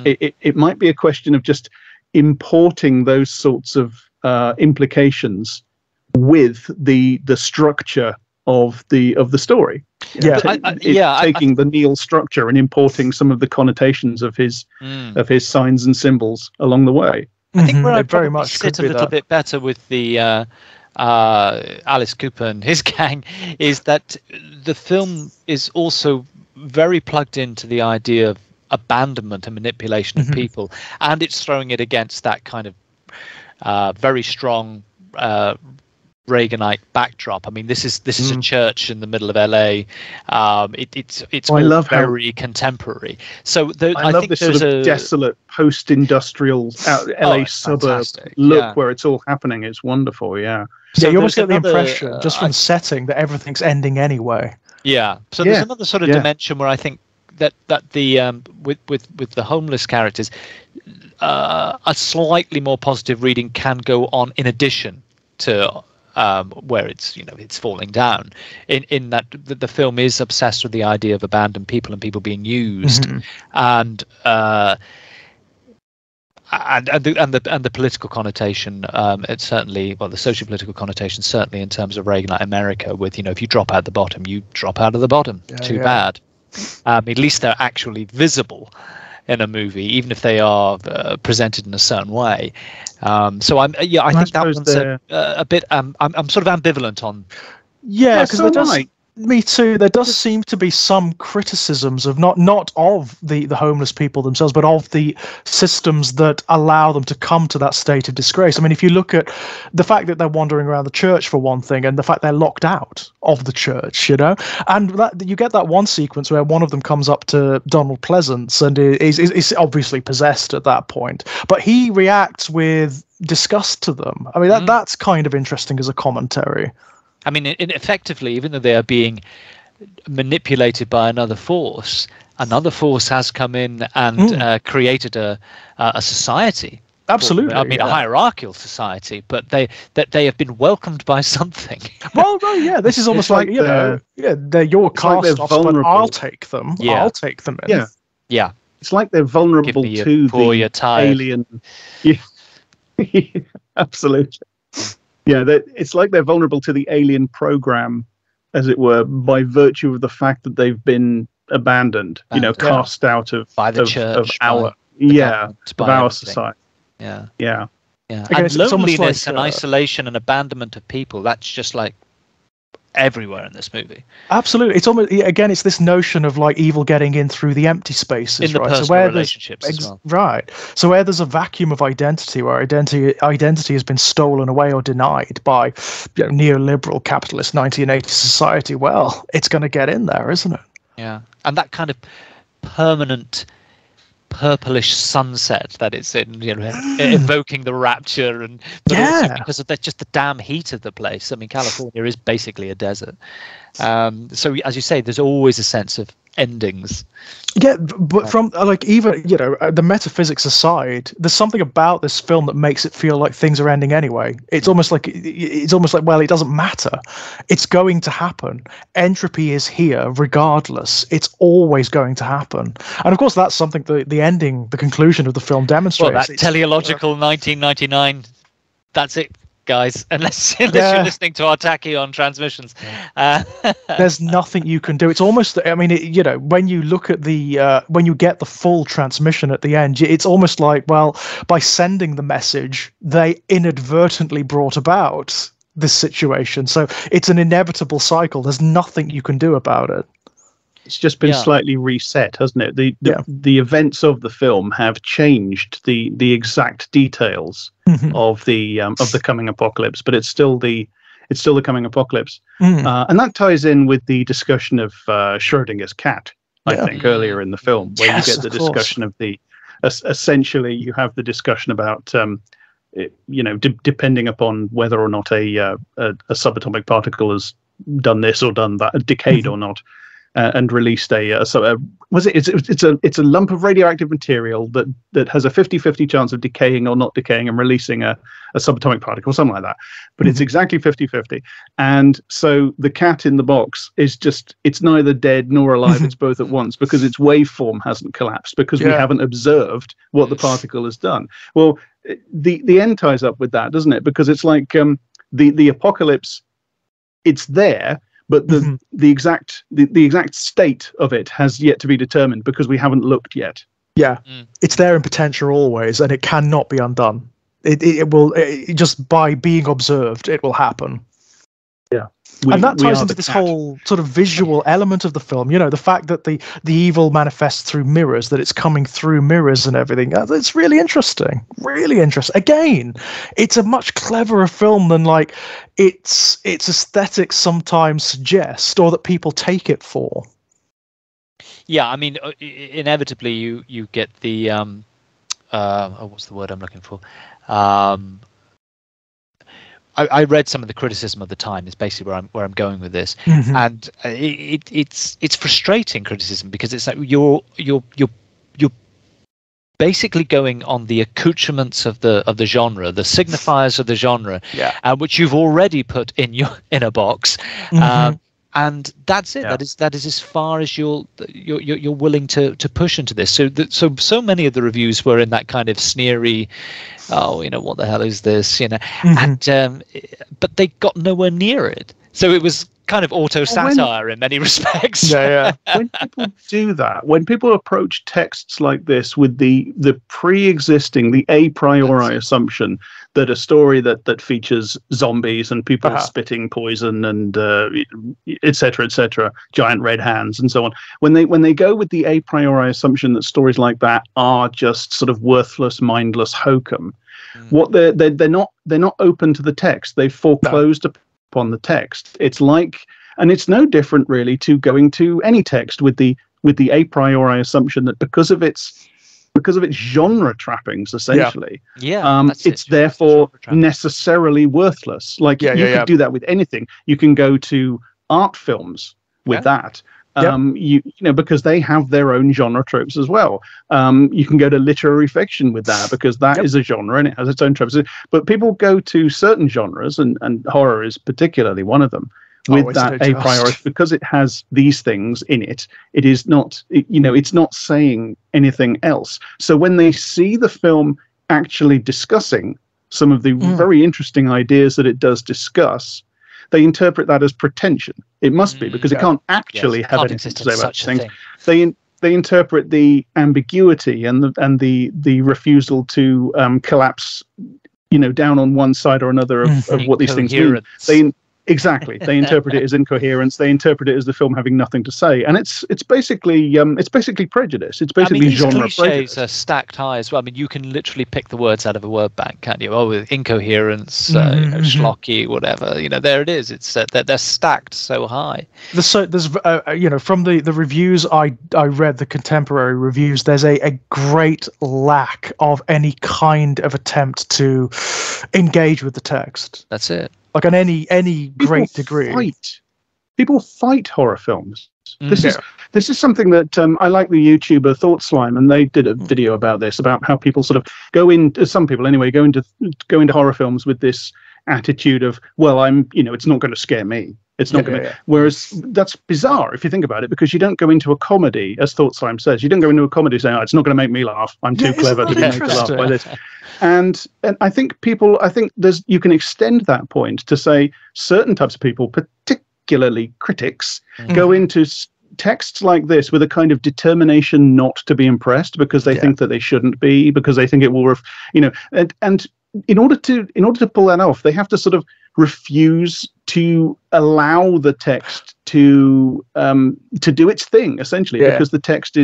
It might be a question of just importing those sorts of implications with the structure of the story. Taking the Neal structure and importing some of the connotations of his signs and symbols along the way.
I think where I very much sit a little bit better with the Alice Cooper and his gang is that the film is also very plugged into the idea of abandonment and manipulation of people, and it's throwing it against that kind of very strong Reaganite backdrop. I mean, this is a church in the middle of LA. It's all very contemporary. So
I love this sort of desolate post-industrial LA suburb look where it's all happening. It's wonderful. Yeah.
So you almost get the impression just from the setting that everything's ending anyway.
Yeah. So there's another sort of dimension where I think that the with the homeless characters, a slightly more positive reading can go on in addition to where it's it's falling down. In that the film is obsessed with the idea of abandoned people and people being used, and the political connotation. It's certainly, well, the social political connotation certainly in terms of Reaganite America. With if you drop out the bottom, you drop out of the bottom. Too bad. At least they're actually visible in a movie, even if they are presented in a certain way. So I think that one's a bit. I'm sort of ambivalent on.
Yeah, because me too. There does seem to be some criticisms of not of the homeless people themselves, but of the systems that allow them to come to that state of disgrace. I mean, if you look at the fact that they're wandering around the church for one thing, and the fact they're locked out of the church, and that you get that one sequence where one of them comes up to Donald Pleasance and is obviously possessed at that point, but he reacts with disgust to them. I mean, that's kind of interesting as a commentary.
I mean, effectively, even though they are being manipulated by another force has come in and created a society.
Absolutely.
I mean, a hierarchical society, but they have been welcomed by something.
Well, no, yeah, this is almost they're your cast off, but I'll take them.
Yeah.
I'll take them in.
Yeah.
it's like they're vulnerable to the alien. Yeah, absolutely. Yeah, it's like they're vulnerable to the alien program, as it were, by virtue of the fact that they've been abandoned, cast out of
by the church,
of our society. Yeah.
And loneliness and isolation and abandonment of people, that's just like everywhere in this movie.
Absolutely. It's almost, again, it's this notion of like evil getting in through the empty spaces,
in the
right?
personal relationships as well.
Right. So where there's a vacuum of identity, where identity has been stolen away or denied by neoliberal capitalist 1980s society, well, it's going to get in there, isn't it?
Yeah. And that kind of permanent purplish sunset that it's in, evoking the rapture, and also because of just the damn heat of the place. I mean, California is basically a desert. So as you say, there's always a sense of endings.
Yeah, but from like even the metaphysics aside, there's something about this film that makes it feel like things are ending anyway. It's almost like well, it doesn't matter. It's going to happen. Entropy is here regardless. It's always going to happen. And of course, that's something the conclusion of the film demonstrates.
Well, that teleological 1999. That's it, guys, unless you're listening to our tachyon transmissions.
There's nothing you can do. It's almost, I mean, when you look at when you get the full transmission at the end, it's almost like, well, by sending the message, they inadvertently brought about this situation. So it's an inevitable cycle. There's nothing you can do about it.
It's just been slightly reset, hasn't it? The events of the film have changed the exact details of the coming apocalypse, but it's still the coming apocalypse, and that ties in with the discussion of Schrodinger's cat. I think earlier in the film, where you get the discussion of essentially you have the discussion about depending upon whether or not a subatomic particle has done this or done that, decayed or not. And released it's a lump of radioactive material that has a 50-50 chance of decaying or not decaying and releasing a subatomic particle, something like that. But it's exactly 50-50. And so the cat in the box it's neither dead nor alive. It's both at once, because its waveform hasn't collapsed, because we haven't observed what the particle has done. Well, the end ties up with that, doesn't it? Because it's like the apocalypse, it's there, but the exact state of it has yet to be determined, because we haven't looked yet.
Yeah, it's there in potential always, and it cannot be undone. It will just by being observed, it will happen.
Yeah,
and that ties into this whole sort of visual element of the film. The fact that the evil manifests through mirrors, that it's coming through mirrors and everything. It's really interesting. Really interesting. Again, it's a much cleverer film than like its aesthetics sometimes suggest, or that people take it for.
Yeah, I mean, inevitably you get the what's the word I'm looking for? I read some of the criticism of the time. Is basically where I'm going with this, and it's frustrating criticism, because it's like you're basically going on the accoutrements of the genre, the signifiers of the genre, which you've already put in a box, and that's it. That is as far as you're willing to push into this. So many of the reviews were in that kind of sneery, what the hell is this, and but they got nowhere near it. So it was kind of auto-satire in many respects.
When people do that, when people approach texts like this with the pre-existing, the a priori assumption that a story that features zombies and people spitting poison and et cetera, giant red hands and so on, when they go with the a priori assumption that stories like that are just sort of worthless, mindless hokum, what they're not open to the text. They've foreclosed upon the text. It's like, and it's no different really to going to any text with the a priori assumption that because of its genre trappings, essentially, it's therefore necessarily worthless. Like you could do that with anything. You can go to art films with that. Because they have their own genre tropes as well. You can go to literary fiction with that, because that is a genre and it has its own tropes. But people go to certain genres, and horror is particularly one of them, with that a priori, because it has these things in it. It is not, it's not saying anything else. So when they see the film actually discussing some of the very interesting ideas that it does discuss, they interpret that as pretension. It must be, because it can't actually have anything to say about things. They interpret the ambiguity and the refusal to collapse, down on one side or another of what these things mean. Exactly. They interpret it as incoherence. They interpret it as the film having nothing to say, and it's basically prejudice. It's basically genre prejudice.
Cliches are stacked high as well. I mean, you can literally pick the words out of a word bank, can't you? Oh, with incoherence, schlocky, whatever. There it is. It's they're stacked so high.
There's from the reviews I read, the contemporary reviews, there's a great lack of any kind of attempt to engage with the text.
That's it.
Like on any great degree.
People fight horror films. This is something that I like the YouTuber Thought Slime, and they did a video about this, about how people sort of go into horror films with this attitude of, well, it's not going to scare me. It's not going to. Whereas that's bizarre if you think about it, because you don't go into a comedy, as Thought Slime says, you don't go into a comedy saying, it's not going to make me laugh. I'm too clever to be made to laugh by this. And I think you can extend that point to say certain types of people, particularly critics, go into texts like this with a kind of determination not to be impressed, because they think that they shouldn't be, because they think it will, and in order to pull that off, they have to sort of refuse to allow the text to do its thing, essentially, because the text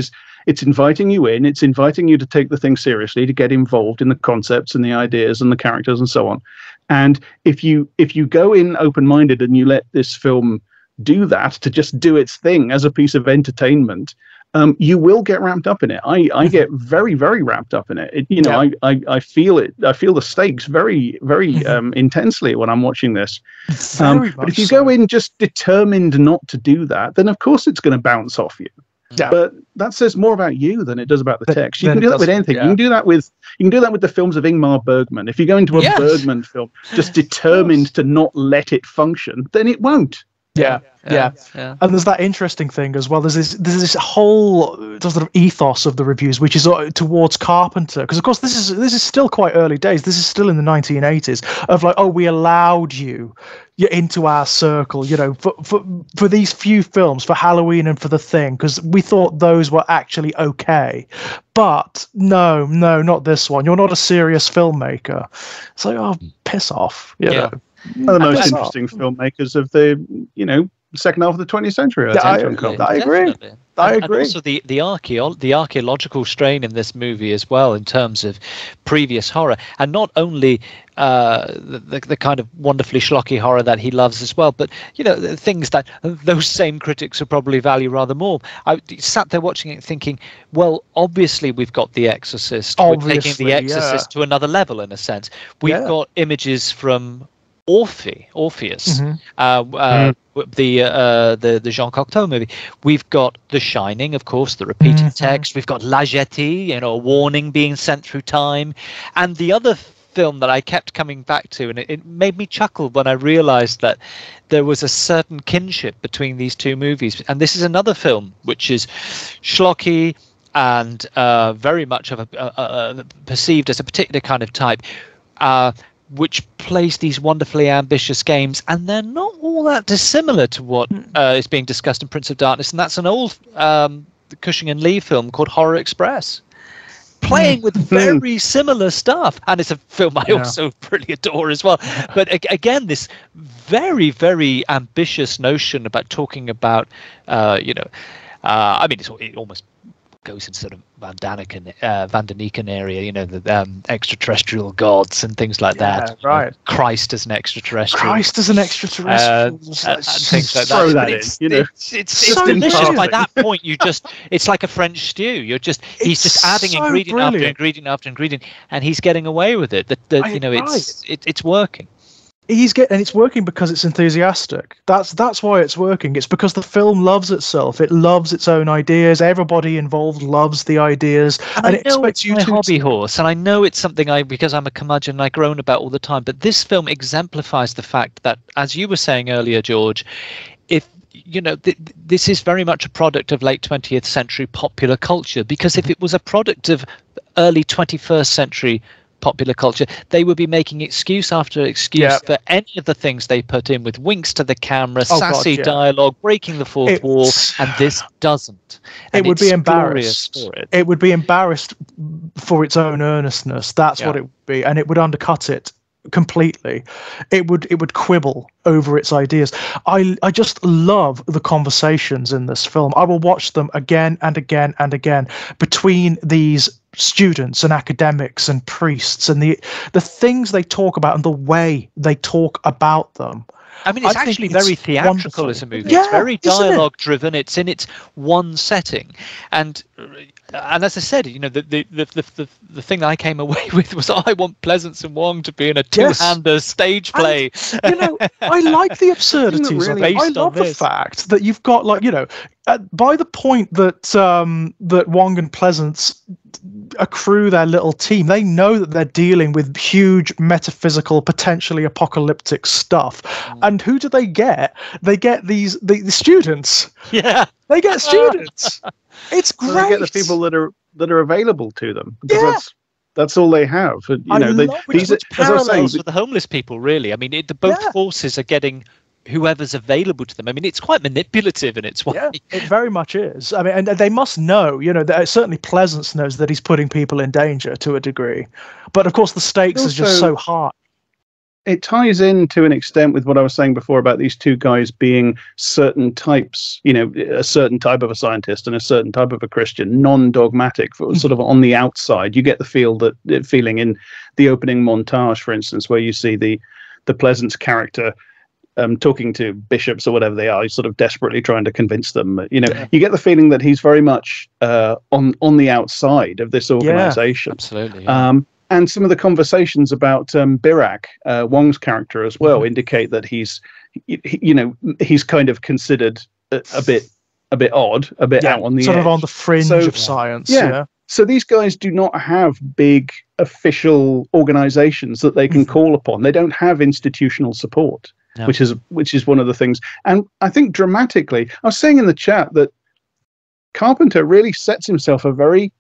it's inviting you in, it's inviting you to take the thing seriously, to get involved in the concepts and the ideas and the characters and so on. And if you go in open-minded and you let this film do that, to just do its thing as a piece of entertainment, you will get wrapped up in it. I get very, very wrapped up in it. I feel it. I feel the stakes very, very intensely when I'm watching this. But if you go in just determined not to do that, then of course it's going to bounce off you. Yeah. But that says more about you than it does about the text. You can do that with anything. Yeah. You can do that with the films of Ingmar Bergman. If you go into a Bergman film just determined to not let it function, then it won't.
Yeah. And there's that interesting thing as well. There's this whole sort of ethos of the reviews, which is towards Carpenter, because of course this is still quite early days. This is still in the 1980s of like, we allowed you into our circle, for these few films, for Halloween and for The Thing, because we thought those were actually okay. But no, not this one. You're not a serious filmmaker. It's like, piss off. One of
the most interesting filmmakers of the second half of the 20th century.
I agree.
And also the archaeological strain in this movie as well, in terms of previous horror, and not only the kind of wonderfully schlocky horror that he loves as well, but things that those same critics would probably value rather more. I sat there watching it thinking, well, obviously we've got The Exorcist. We're taking The Exorcist to another level, in a sense. We've got images from Orpheus, the Jean Cocteau movie. We've got The Shining, of course, the repeated text. We've got La Jetée, a warning being sent through time. And the other film that I kept coming back to, and it made me chuckle when I realized that there was a certain kinship between these two movies. And this is another film which is schlocky and very much of a perceived as a particular kind of type, which plays these wonderfully ambitious games, and they're not all that dissimilar to what is being discussed in Prince of Darkness, and that's an old Cushing and Lee film called Horror Express, playing with very similar stuff, and it's a film I also really adore as well. But again, this very, very ambitious notion about talking about, it almost goes into sort of Van Daniken area, the extraterrestrial gods and things like that.
Right.
Christ as an extraterrestrial.
And things like
that. Throw that in.
It's so delicious. By that point, it's like a French stew. He's just adding ingredient after ingredient after ingredient, and he's getting away with it. It's working.
and it's working because it's enthusiastic. That's why it's working. It's because the film loves itself. It loves its own ideas. Everybody involved loves the ideas, and it expects you to.
Hobby horse, and I know it's something because I'm a curmudgeon, I groan about all the time. But this film exemplifies the fact that, as you were saying earlier, George, if this is very much a product of late 20th century popular culture. Because if it was a product of early 21st century popular culture, they would be making excuse after excuse for any of the things they put in, with winks to the camera, sassy dialogue, breaking the fourth wall, and this doesn't. And
it would be embarrassed for it. It would be embarrassed for its own earnestness. That's what it would be, and it would undercut it completely. It would quibble over its ideas. I just love the conversations in this film. I will watch them again and again and again between these students and academics and priests, and the things they talk about and the way they talk about them.
I mean, it's actually very theatrical as a movie.
Yeah,
it's very dialogue driven. It's in its one setting, and as I said, the thing that I came away with was, I want Pleasance and Wong to be in a two-hander stage play.
And, I like the absurdities of it. I love the fact that you've got, by the point that that Wong and Pleasance accrue their little team, they know that they're dealing with huge metaphysical, potentially apocalyptic stuff. And who do they get? They get the students.
Yeah,
they get students. It's great.
They get the people that are available to them, because that's all they have.
These parallels with the homeless people, really. I mean, both forces are getting whoever's available to them. I mean, it's quite manipulative in its way.
Yeah, it very much is. I mean, and they must know, certainly Pleasance knows that he's putting people in danger to a degree. But of course, the stakes is just so high.
It ties in to an extent with what I was saying before about these two guys being certain types, a certain type of a scientist and a certain type of a Christian, non-dogmatic, sort of on the outside. You get the feeling in the opening montage, for instance, where you see the Pleasance character talking to bishops or whatever they are. He's sort of desperately trying to convince them. You get the feeling that he's very much on the outside of this organization.
Yeah, absolutely. Yeah.
And some of the conversations about Birak, Wong's character as well, indicate that he's kind of considered a bit odd, a bit out on the
sort
edge.
Of on the fringe of science. Yeah.
So these guys do not have big official organizations that they can call upon. They don't have institutional support. No. Which is one of the things. And I think dramatically, I was saying in the chat that Carpenter really sets himself a very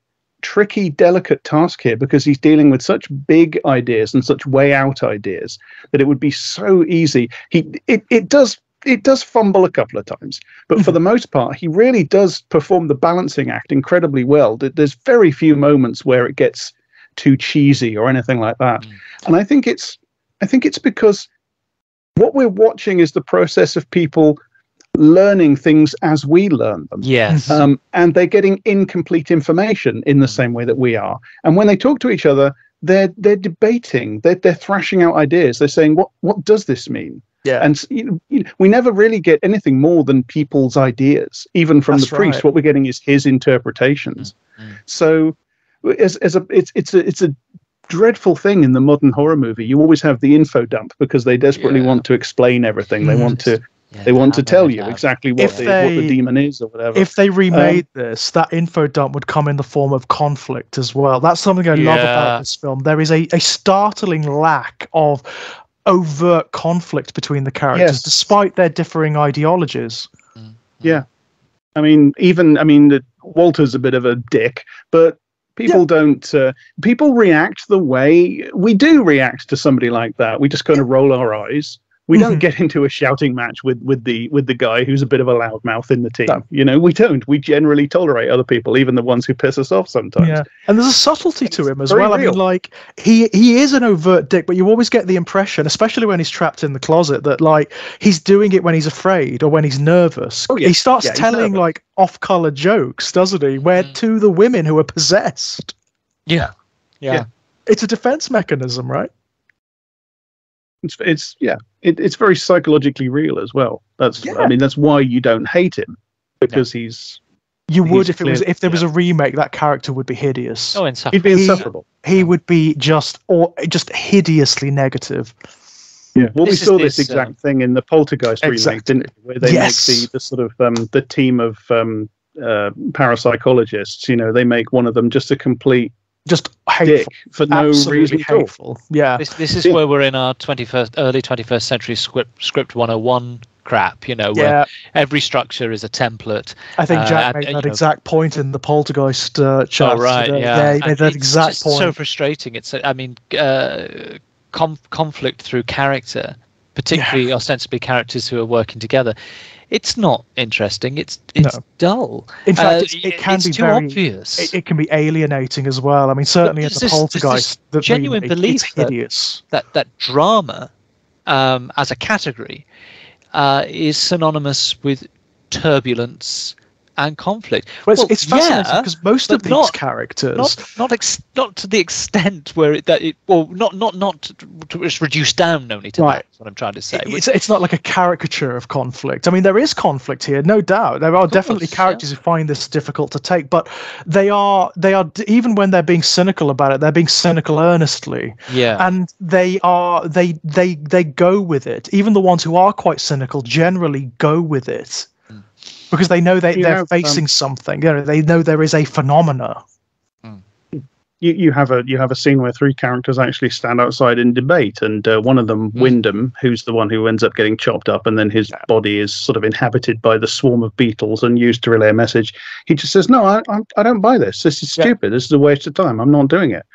tricky, delicate task here, because he's dealing with such big ideas and such way out ideas that it would be so easy. It does fumble a couple of times, but for the most part, he really does perform the balancing act incredibly well. There's very few moments where it gets too cheesy or anything like that. And I think it's because what we're watching is the process of people learning things as we learn them.
Yes.
And they're getting incomplete information in the same way that we are. And when they talk to each other, they're debating, they're thrashing out ideas. They're saying, what does this mean?
Yeah.
And we never really get anything more than people's ideas, even from the priest. Right. What we're getting is his interpretations. So it's a dreadful thing in the modern horror movie. You always have the info dump because they desperately want to explain everything. They want to tell you exactly what the demon is or whatever.
If they remade this, that info dump would come in the form of conflict as well. That's something I love about this film. There is a startling lack of overt conflict between the characters, despite their differing ideologies.
Yeah. I mean, Walter's a bit of a dick, but people don't. People react the way we do react to somebody like that. We just kind of roll our eyes. We don't get into a shouting match with the guy who's a bit of a loudmouth in the team. No. We don't. We generally tolerate other people, even the ones who piss us off sometimes.
Yeah, and there's a subtlety to him as well. Real. I mean, like he is an overt dick, but you always get the impression, especially when he's trapped in the closet, that like he's doing it when he's afraid or when he's nervous. Oh, yeah. He starts telling like off-color jokes, doesn't he? Where to the women who are possessed.
Yeah.
It's a defense mechanism, right?
It's very psychologically real as well. I mean, that's why you don't hate him, because he's.
You would if there was a remake. That character would be hideous.
Oh, insufferable.
He'd be insufferable.
He would be just hideously negative.
Yeah, well, we saw this exact thing in the Poltergeist remake, didn't we? Where they make the sort of the team of parapsychologists. You know, they make one of them just a complete
hateful,
dick for no reason
hateful. Yeah,
this is where we're in our early 21st century script 101 crap. You know, where every structure is a template.
I think Jack made that exact point in the Poltergeist chat.
Oh right,
yeah, he made that exact point.
So frustrating. It's I mean. Conflict through character, particularly ostensibly characters who are working together. It's not interesting. It's dull.
In fact, it can be
too obvious.
It can be alienating as well. I mean, certainly in the Poltergeist,
the genuine belief
it's hideous.
that drama, as a category, is synonymous with turbulence and conflict.
Well, it's fascinating because most of these characters,
not to the extent where not to it's reduced down only to that. That's what I'm trying to say.
It's not like a caricature of conflict. I mean, there is conflict here, no doubt. There are definitely characters who find this difficult to take, but they are even when they're being cynical about it, they're being cynical earnestly.
Yeah,
and they go with it. Even the ones who are quite cynical generally go with it. Because they know they're facing something. You know, they know there is a phenomena.
You have a scene where three characters actually stand outside in debate, and one of them, Wyndham, who's the one who ends up getting chopped up, and then his body is sort of inhabited by the swarm of beetles and used to relay a message. He just says, "No, I don't buy this. This is stupid. This is a waste of time. I'm not doing it."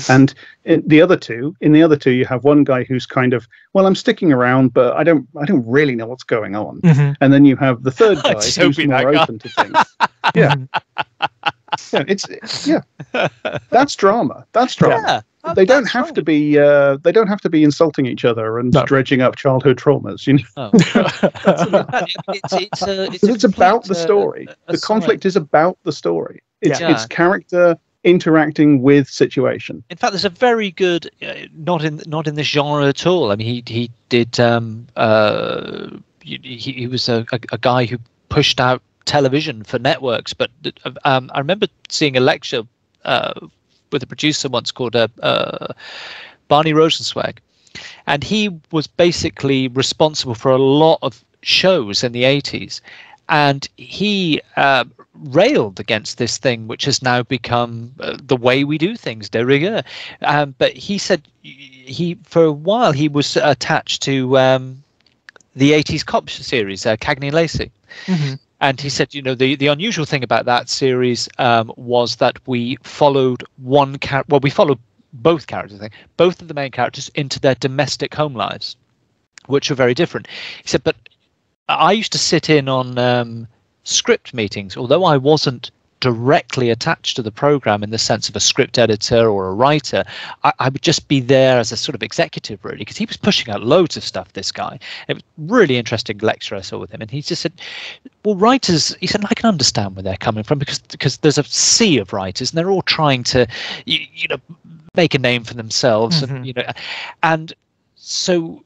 And in the other two, you have one guy who's kind of, well, I'm sticking around, but I don't really know what's going on. And then you have the third guy who's more open to things. That's drama. That's drama.
Yeah,
they don't have to be. They don't have to be insulting each other and dredging up childhood traumas. You know, it's about the story. The conflict is about the story. It's character interacting with situation.
In fact, there's a very good not in the genre at all. I mean, he did he was a guy who pushed out television for networks, but I remember seeing a lecture with a producer once called Barney Rosenzweig, and he was basically responsible for a lot of shows in the 80s, and he railed against this thing which has now become the way we do things, de rigueur. But he said for a while he was attached to the 80s cop series, Cagney and Lacey. And he said, you know, the unusual thing about that series was that we followed we followed both characters, I think, both of the main characters into their domestic home lives, which are very different. He said, but I used to sit in on script meetings, although I wasn't directly attached to the program in the sense of a script editor or a writer. I would just be there as a sort of executive, really, because he was pushing out loads of stuff, this guy. It was a really interesting lecture I saw with him, and he just said, well, writers, he said, I can understand where they're coming from, because there's a sea of writers and they're all trying to you know, make a name for themselves. And you know, and so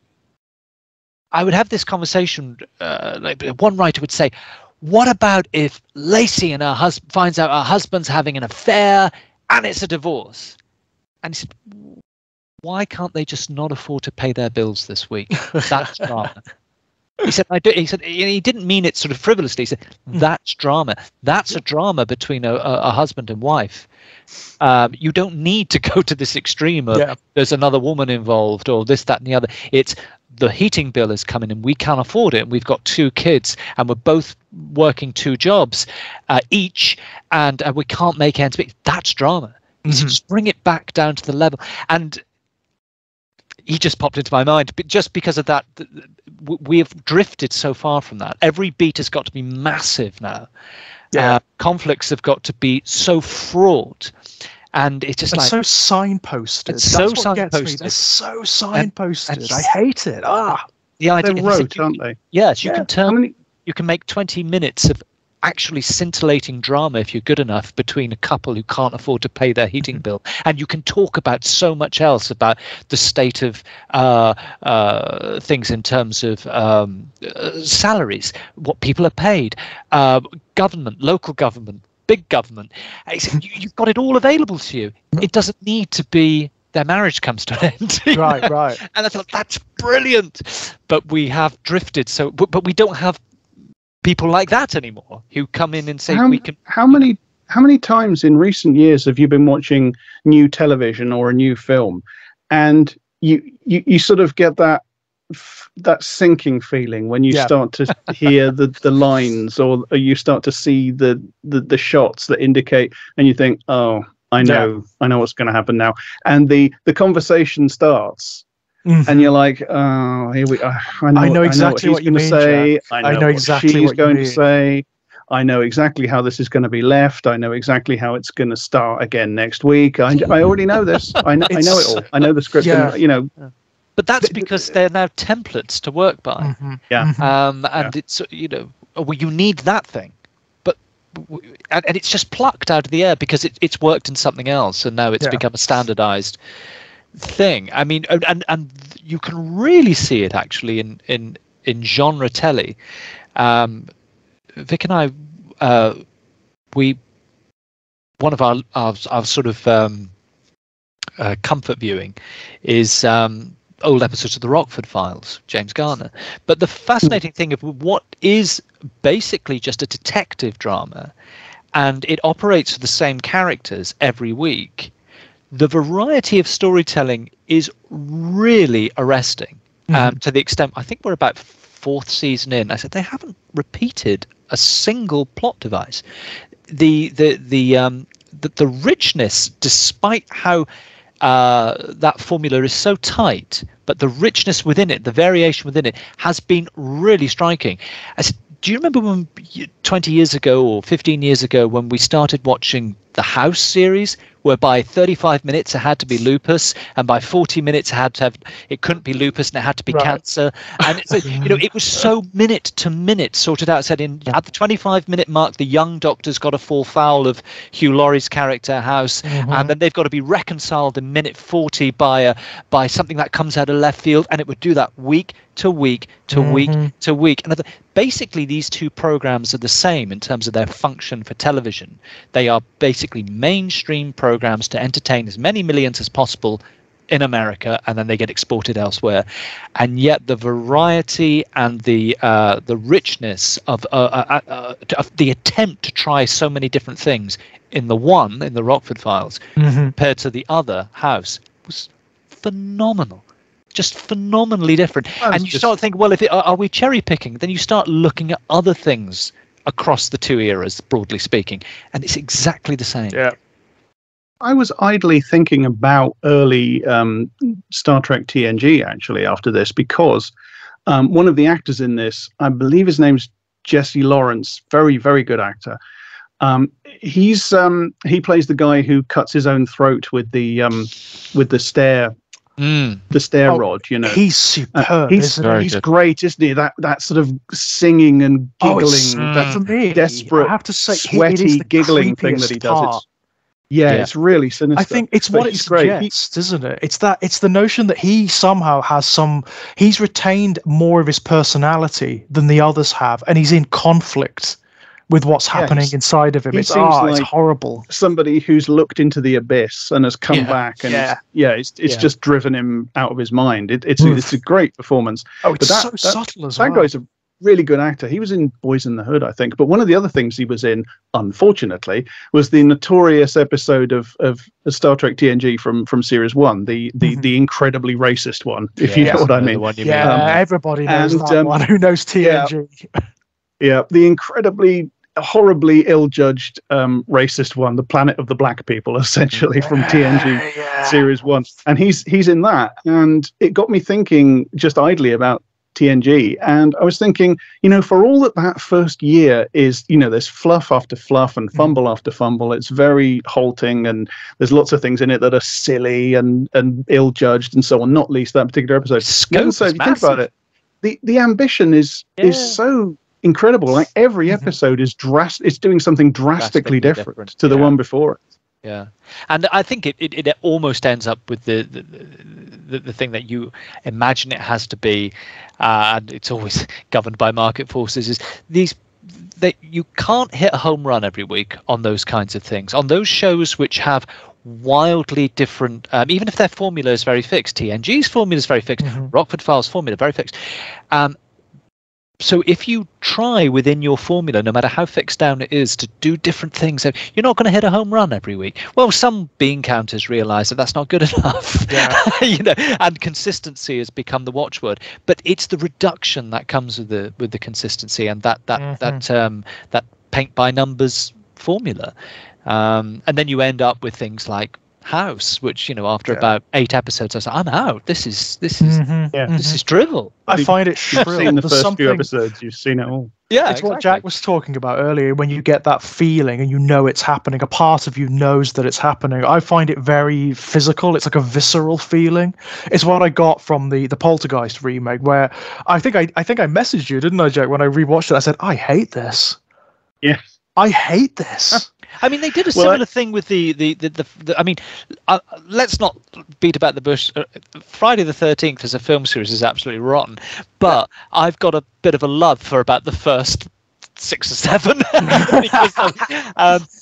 I would have this conversation, like one writer would say, what about if Lacey and her husband finds out her husband's having an affair and it's a divorce? And he said, why can't they just not afford to pay their bills this week? That's drama. He said, he said, he didn't mean it sort of frivolously. He said, that's drama. That's a drama between a husband and wife. You don't need to go to this extreme of there's another woman involved or this, that, and the other. It's the heating bill is coming and we can't afford it. And we've got 2 kids and we're both working 2 jobs each, and we can't make ends meet. That's drama. So just bring it back down to the level. And he just popped into my mind, but just because of that, we have drifted so far from that. Every beat has got to be massive now. Conflicts have got to be so fraught, and it's just
so signposted.
It's
That's
so
what
signposted.
Gets me. They're so signposted. I hate it.
They're rote, aren't they?
Yes, you can you can make 20 minutes of actually scintillating drama if you're good enough between a couple who can't afford to pay their heating bill, and you can talk about so much else, about the state of things in terms of salaries, what people are paid, government, local government, big government. You've got it all available to you. It doesn't need to be their marriage comes to an end.
Right, right.
And I thought, that's brilliant. But we have drifted. So, but we don't have people like that anymore who come in and say we can.
How many times in recent years have you been watching new television or a new film, and you sort of get that sinking feeling when you start to hear the lines, or you start to see the shots that indicate, and you think, oh, I know what's going to happen now, and the conversation starts, and you're like, oh, here we are. I know exactly what you're going to say. I know exactly what she's going to say. I know exactly how this is going to be left. I know exactly how it's going to start again next week. I already know this. I know it all. I know the script. And,
But that's because they're now templates to work by. And it's, well, you need that thing. But and it's just plucked out of the air because it's worked in something else, and now it's become a standardized thing. I mean, and you can really see it actually in genre telly. Vic and I, one of our sort of comfort viewing is old episodes of the Rockford Files, James Garner. But the fascinating thing of what is basically just a detective drama, and it operates with the same characters every week, the variety of storytelling is really arresting. To the extent, I think we're about 4th season in. I said they haven't repeated a single plot device. The richness, despite how that formula is so tight, but the richness within it, the variation within it, has been really striking. I said, do you remember when 20 years ago or 15 years ago when we started watching the House series, where by 35 minutes it had to be lupus, and by 40 minutes it couldn't be lupus and it had to be cancer, and it was so minute to minute sorted out. Said at the 25-minute mark, the young doctor's got to fall foul of Hugh Laurie's character House, and then they've got to be reconciled in minute 40 by something that comes out of left field, and it would do that week to week to week to week. And basically, these two programs are the same in terms of their function for television. They are basically mainstream programs to entertain as many millions as possible in America, and then they get exported elsewhere. And yet the variety and the richness of the attempt to try so many different things in the Rockford Files compared to the other House was phenomenal. Just phenomenally different. And you start thinking, well, are we cherry picking? Then you start looking at other things across the two eras, broadly speaking, and it's exactly the same.
Yeah. I was idly thinking about early Star Trek TNG actually after this, because one of the actors in this, I believe his name's Jesse Lawrence, very, very good actor. He plays the guy who cuts his own throat with the stair. The stair rod,
he's superb.
He's great, isn't he? That sort of singing and giggling, that
for me,
desperate,
I have to say,
sweaty giggling thing that he does. It's really sinister.
I think it's what it suggests, isn't it? It's the notion that he somehow he's retained more of his personality than the others have, and he's in conflict with what's happening inside of him. It's horrible.
Somebody who's looked into the abyss and has come back, and it's just driven him out of his mind. It's a great performance.
It's so subtle as well.
That guy's a really good actor. He was in Boys in the Hood, I think. But one of the other things he was in, unfortunately, was the notorious episode of Star Trek TNG from Series 1, the incredibly racist one, if you know what I mean.
Everybody knows that one. Who knows TNG?
The incredibly horribly ill-judged racist one, the Planet of the Black People, essentially, from TNG Series 1. And he's in that. And it got me thinking just idly about TNG. And I was thinking, for all that first year is, there's fluff after fluff and fumble after fumble. It's very halting, and there's lots of things in it that are silly and ill-judged and so on, not least that particular episode.
So
if you think about it, the ambition is so incredible. Like every episode is it's doing something drastically different to the one before it.
Yeah, and I think it almost ends up with the thing that you imagine it has to be, and it's always governed by market forces. Is that you can't hit a home run every week on those kinds of things, on those shows which have wildly different, even if their formula is very fixed. TNG's formula is very fixed. Rockford Files formula very fixed. So if you try within your formula, no matter how fixed down it is, to do different things, you're not going to hit a home run every week. Well, some bean counters realize that that's not good enough. And consistency has become the watchword. But it's the reduction that comes with the consistency and that paint by numbers formula. And then you end up with things like House, which after about 8 episodes, I was like, I'm out. This is drivel.
I find it shrill.
You've seen the first few episodes. You've seen it all.
Yeah, it's what Jack was talking about earlier. When you get that feeling and you know it's happening, a part of you knows that it's happening. I find it very physical. It's like a visceral feeling. It's what I got from the Poltergeist remake, where I think I messaged you, didn't I, Jack? When I rewatched it, I said, I hate this.
Yeah,
I hate this.
I mean, they did a similar thing with the I mean, let's not beat about the bush. Friday the 13th as a film series is absolutely rotten, but I've got a bit of a love for about the first 6 or 7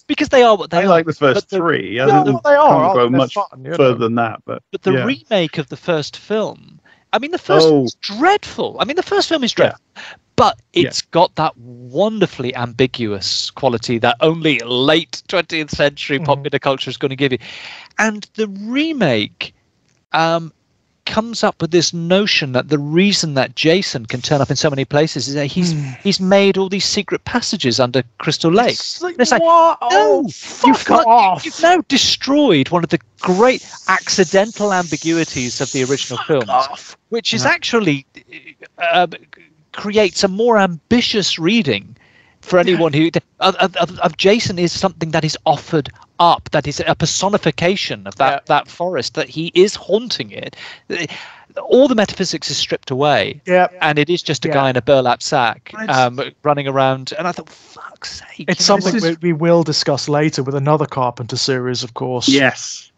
because they are what they are.
I like the first 3.
They are.
Can't go much further than that. But
the remake of the first film, I mean, the first film is dreadful. I mean, the first film is dreadful. But it's got that wonderfully ambiguous quality that only late 20th century popular culture is going to give you. And the remake comes up with this notion that the reason that Jason can turn up in so many places is that he's made all these secret passages under Crystal Lake. It's like,
what?
You've now destroyed one of the great accidental ambiguities of the original films, which is actually creates a more ambitious reading for anyone who of Jason is something that is offered up, that is a personification of that forest, that he is haunting it. All the metaphysics is stripped away, and it is just a guy in a burlap sack running around. And I thought, fuck's sake,
it's something we will discuss later with another Carpenter series, of course.
Yes,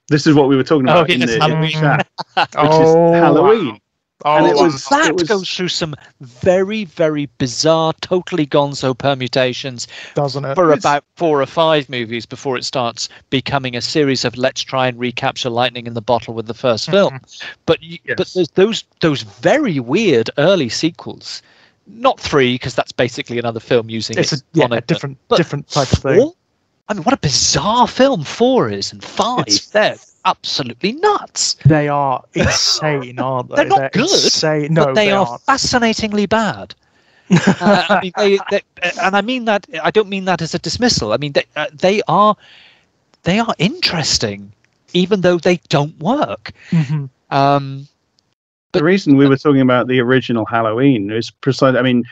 this is what we were talking about in the chat, which is Halloween.
That goes through some very, very bizarre, totally gonzo permutations,
doesn't it?
For about 4 or 5 movies before it starts becoming a series of let's try and recapture lightning in the bottle with the first film. But there's those very weird early sequels. Not 3, because that's basically another film using
a different type of thing.
4? I mean, what a bizarre film 4 is, and 5. They're absolutely nuts.
They are insane, aren't they?
They're not good,
insane. No,
but they are fascinatingly bad. I mean, and I mean that. I don't mean that as a dismissal. I mean, they are interesting, even though they don't work.
The reason we were talking about the original Halloween is precisely. I mean,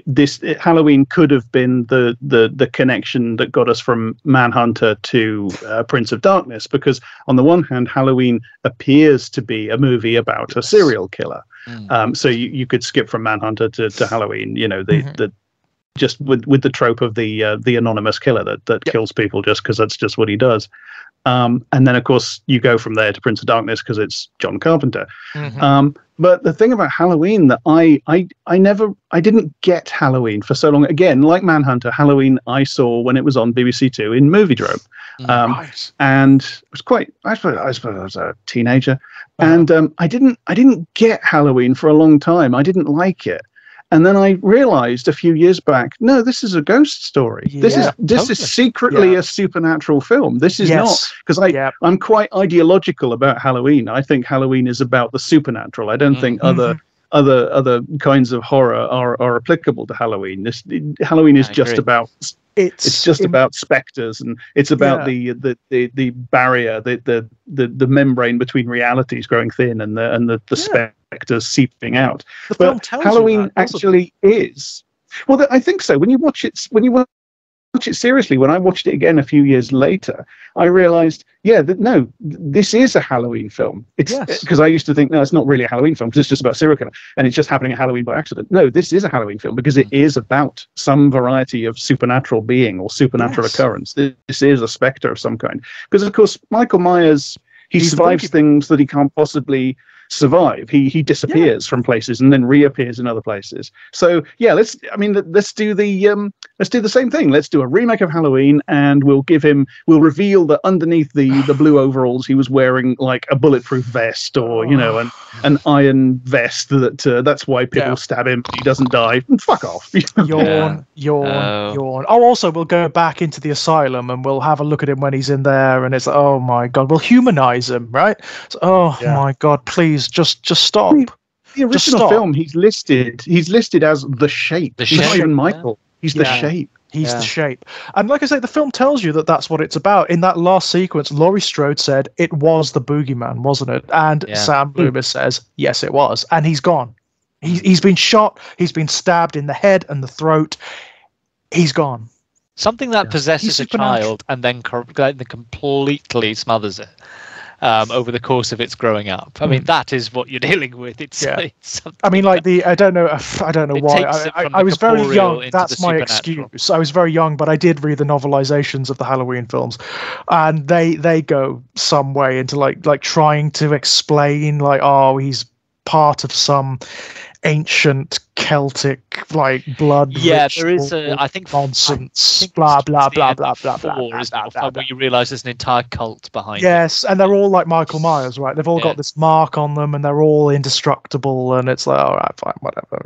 this Halloween could have been the connection that got us from Manhunter to Prince of Darkness, because on the one hand, Halloween appears to be a movie about a serial killer. So you could skip from Manhunter to Halloween. The just with the trope of the anonymous killer that kills people just because that's just what he does. And then, of course, you go from there to Prince of Darkness because it's John Carpenter. But the thing about Halloween that I didn't get Halloween for so long. Again, like Manhunter, Halloween I saw when it was on BBC Two in Moviedrome, and it was quite. I suppose I was a teenager, and I didn't get Halloween for a long time. I didn't like it. And then I realized a few years back, no, this is a ghost story. This is secretly a supernatural film. This is not, because I'm quite ideological about Halloween. I think Halloween is about the supernatural. I don't think other kinds of horror are applicable to Halloween. Halloween is just about it's just about specters, and it's about the barrier, the membrane between realities growing thin, and the specters seeping out. But Halloween actually is. Well, I think so. When you watch it seriously, when I watched it again a few years later, I realized, no, this is a Halloween film. It's because I used to think, no, it's not really a Halloween film because it's just about serial killer and it's just happening at Halloween by accident. No, this is a Halloween film because it is about some variety of supernatural being or supernatural occurrence. This is a specter of some kind. Because, of course, Michael Myers, he survives things that he can't possibly survive. He disappears from places and then reappears in other places. So yeah, let's do the same thing. Let's do a remake of Halloween, and we'll reveal that underneath the blue overalls he was wearing like a bulletproof vest, or an iron vest that's why people stab him, he doesn't die. Fuck off.
Yawn. Oh, also we'll go back into the asylum and we'll have a look at him when he's in there, and it's like, oh my god, we'll humanize him, right? So, my god, please just stop.
The original film, he's listed as the Shape. He's not even Michael. He's the Shape.
He's the Shape. And like I say, the film tells you that that's what it's about. In that last sequence, Laurie Strode said it was the boogeyman, wasn't it? And Sam Loomis says, yes, it was. And he's gone. He's been shot. He's been stabbed in the head and the throat. He's gone.
Something that possesses a child and then completely smothers it over the course of its growing up. I mean, that is what you're dealing with. It's
I mean, like I don't know why. I was very young. That's my excuse. I was very young, but I did read the novelizations of the Halloween films, and they go some way into like trying to explain like, oh, he's part of some ancient Celtic blood ritual,
there is I think
nonsense, blah blah blah blah blah blah,
where you realize there's an entire cult behind
it. And they're all like Michael Myers, right? They've all got this mark on them and they're all indestructible, and it's like, all right, fine, whatever.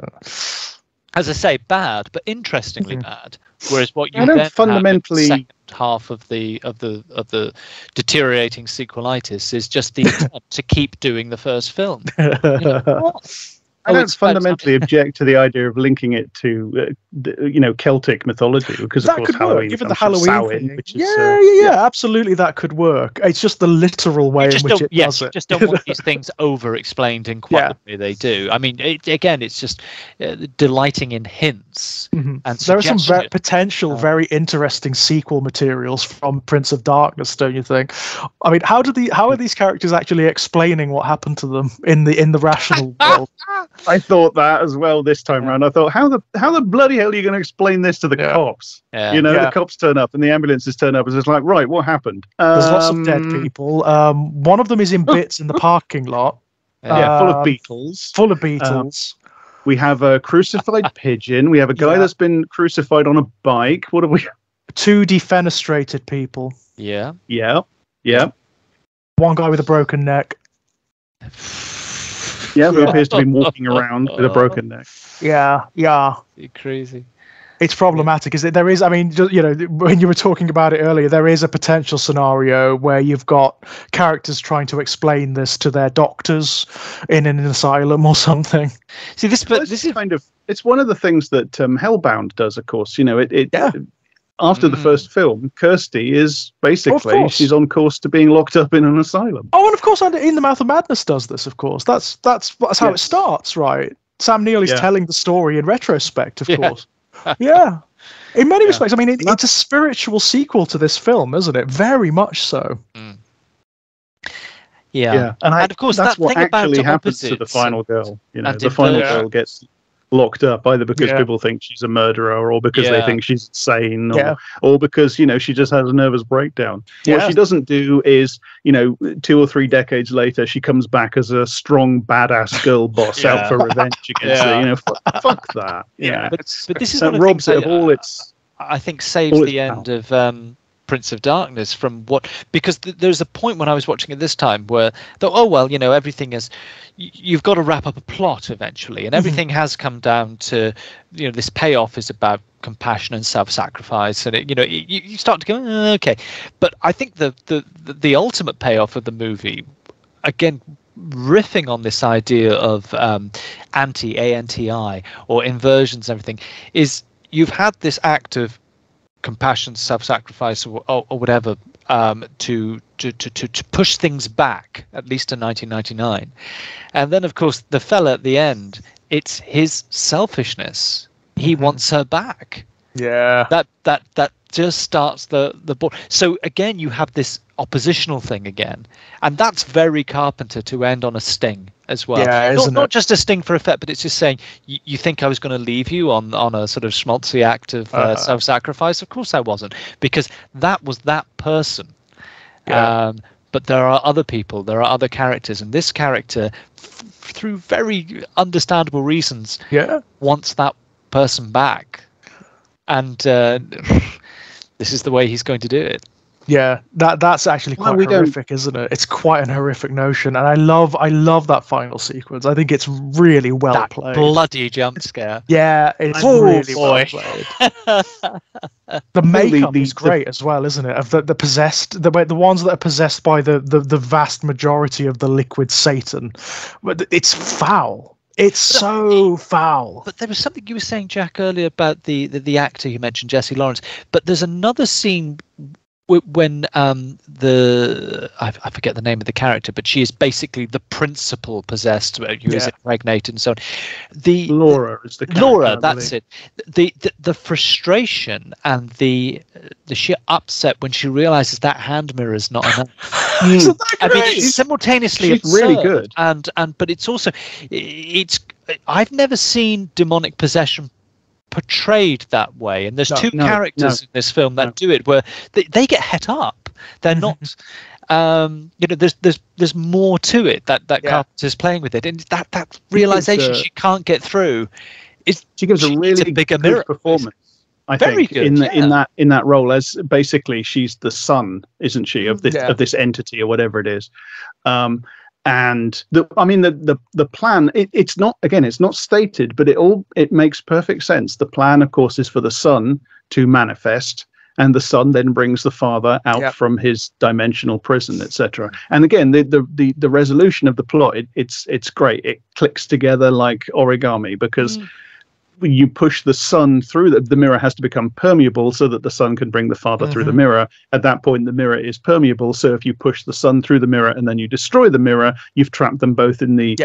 As I say, bad, but interestingly bad. Whereas what you
then fundamentally
have in the second half of the deteriorating sequelitis is just the attempt to keep doing the first film.
I don't fundamentally object to the idea of linking it to, Celtic mythology, because of course Halloween,
given the Halloween thing. Which is, absolutely, that could work. It's just the literal way in which it does it.
You just don't want these things over-explained in quite the way they do. I mean, it's just delighting in hints. And
there are some potential very interesting sequel materials from Prince of Darkness, don't you think? I mean, how are these characters actually explaining what happened to them in the rational world?
I thought that as well this time round. I thought, how the bloody hell are you going to explain this to the cops? The cops turn up and the ambulances turn up, and it's like, right, what happened?
There's lots of dead people. One of them is in bits in the parking lot.
Full of beetles.
Full of beetles.
We have a crucified pigeon. We have a guy that's been crucified on a bike. What have we?
2 defenestrated people.
Yeah.
One guy with a broken neck.
Yeah, who appears to be walking around with a broken neck.
Yeah.
You're crazy.
It's problematic, is it? There is, I mean, when you were talking about it earlier, there is a potential scenario where you've got characters trying to explain this to their doctors in an asylum or something.
See, this is kind of, it's one of the things that Hellbound does, of course. After the first film, Kirsty is basically, she's on course to being locked up in an asylum.
Oh, and of course, In the Mouth of Madness does this, of course. That's how it starts, right? Sam Neill is telling the story in retrospect, of course. Yeah. In many respects, I mean, it's a spiritual sequel to this film, isn't it? Very much so.
Yeah.
And of course, that's what actually happens to the final girl. The final girl gets locked up either because people think she's a murderer, or because they think she's insane, or because she just has a nervous breakdown. What she doesn't do is 2 or 3 decades later she comes back as a strong badass girl boss out for revenge against fuck that.
But this is
that robs it of all its,
I think, saves the end of Prince of Darkness from because there's a point when I was watching it this time where everything is, you've got to wrap up a plot eventually, and everything has come down to this payoff is about compassion and self-sacrifice, and you start to go okay. But I think the ultimate payoff of the movie, again, riffing on this idea of anti or inversions and everything, is you've had this act of compassion, self-sacrifice, or whatever, to push things back, at least to 1999, and then of course the fella at the end, it's his selfishness. He wants her back.
Yeah.
That just starts the ball. So again, you have this oppositional thing again, and that's very Carpenter to end on a sting as well.
Yeah,
not just a sting for effect, but it's just saying, you think I was going to leave you on a sort of schmaltzy act of self-sacrifice? Of course I wasn't, because that was that person. but there are other people, there are other characters, and this character, through very understandable reasons, wants that person back, and this is the way he's going to do it.
Yeah, that's actually quite horrific, isn't it? It's quite an horrific notion, and I love that final sequence. I think it's really well played.
Bloody jump scare.
Yeah, it's really well played. The makeup is great as well, isn't it? Of the possessed, the ones that are possessed by the vast majority of the liquid Satan. But it's foul. It's so foul.
But there was something you were saying, Jack, earlier about the actor you mentioned, Jesse Lawrence. But there's another scene when I forget the name of the character, but she is basically the principal possessed, who is impregnated and so on.
Laura is the character,
Laura, that's it. The frustration and the sheer upset when she realizes that hand mirror is not enough.
Isn't that great?
I mean, it's simultaneously
she's really good,
and but it's also I've never seen demonic possession portrayed that way, and there's two characters in this film that do it, where they get het up. They're not there's more to it that Carpenter's playing with it, and that realization she can't get through is
she gives a really
bigger
good performance. I
Very
think
good,
in that role, as basically she's the son, isn't she, of this entity or whatever it is. And the plan, it's not stated, but it makes perfect sense. The plan, of course, is for the son to manifest, and the son then brings the father out from his dimensional prison, etc. And again, the resolution of the plot, it's great. It clicks together like origami, because you push the sun through the mirror has to become permeable so that the sun can bring the father through the mirror. At that point, the mirror is permeable. So if you push the sun through the mirror and then you destroy the mirror, you've trapped them both in the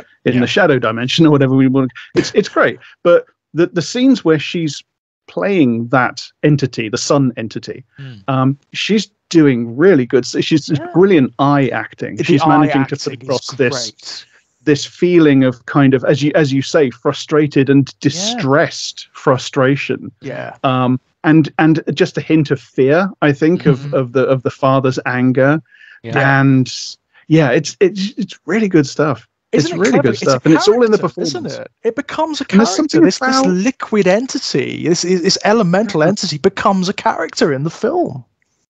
shadow dimension or whatever we want. It's great. But the scenes where she's playing that entity, the sun entity, she's doing really good. She's brilliant eye acting. She's managing to put across this feeling of kind of, as you say, frustrated and distressed frustration. And just a hint of fear, I think, of the father's anger. And it's really good stuff. It's really good stuff, and it's all in the performance,
isn't it? It becomes a character. This liquid entity, this elemental entity, becomes a character in the film.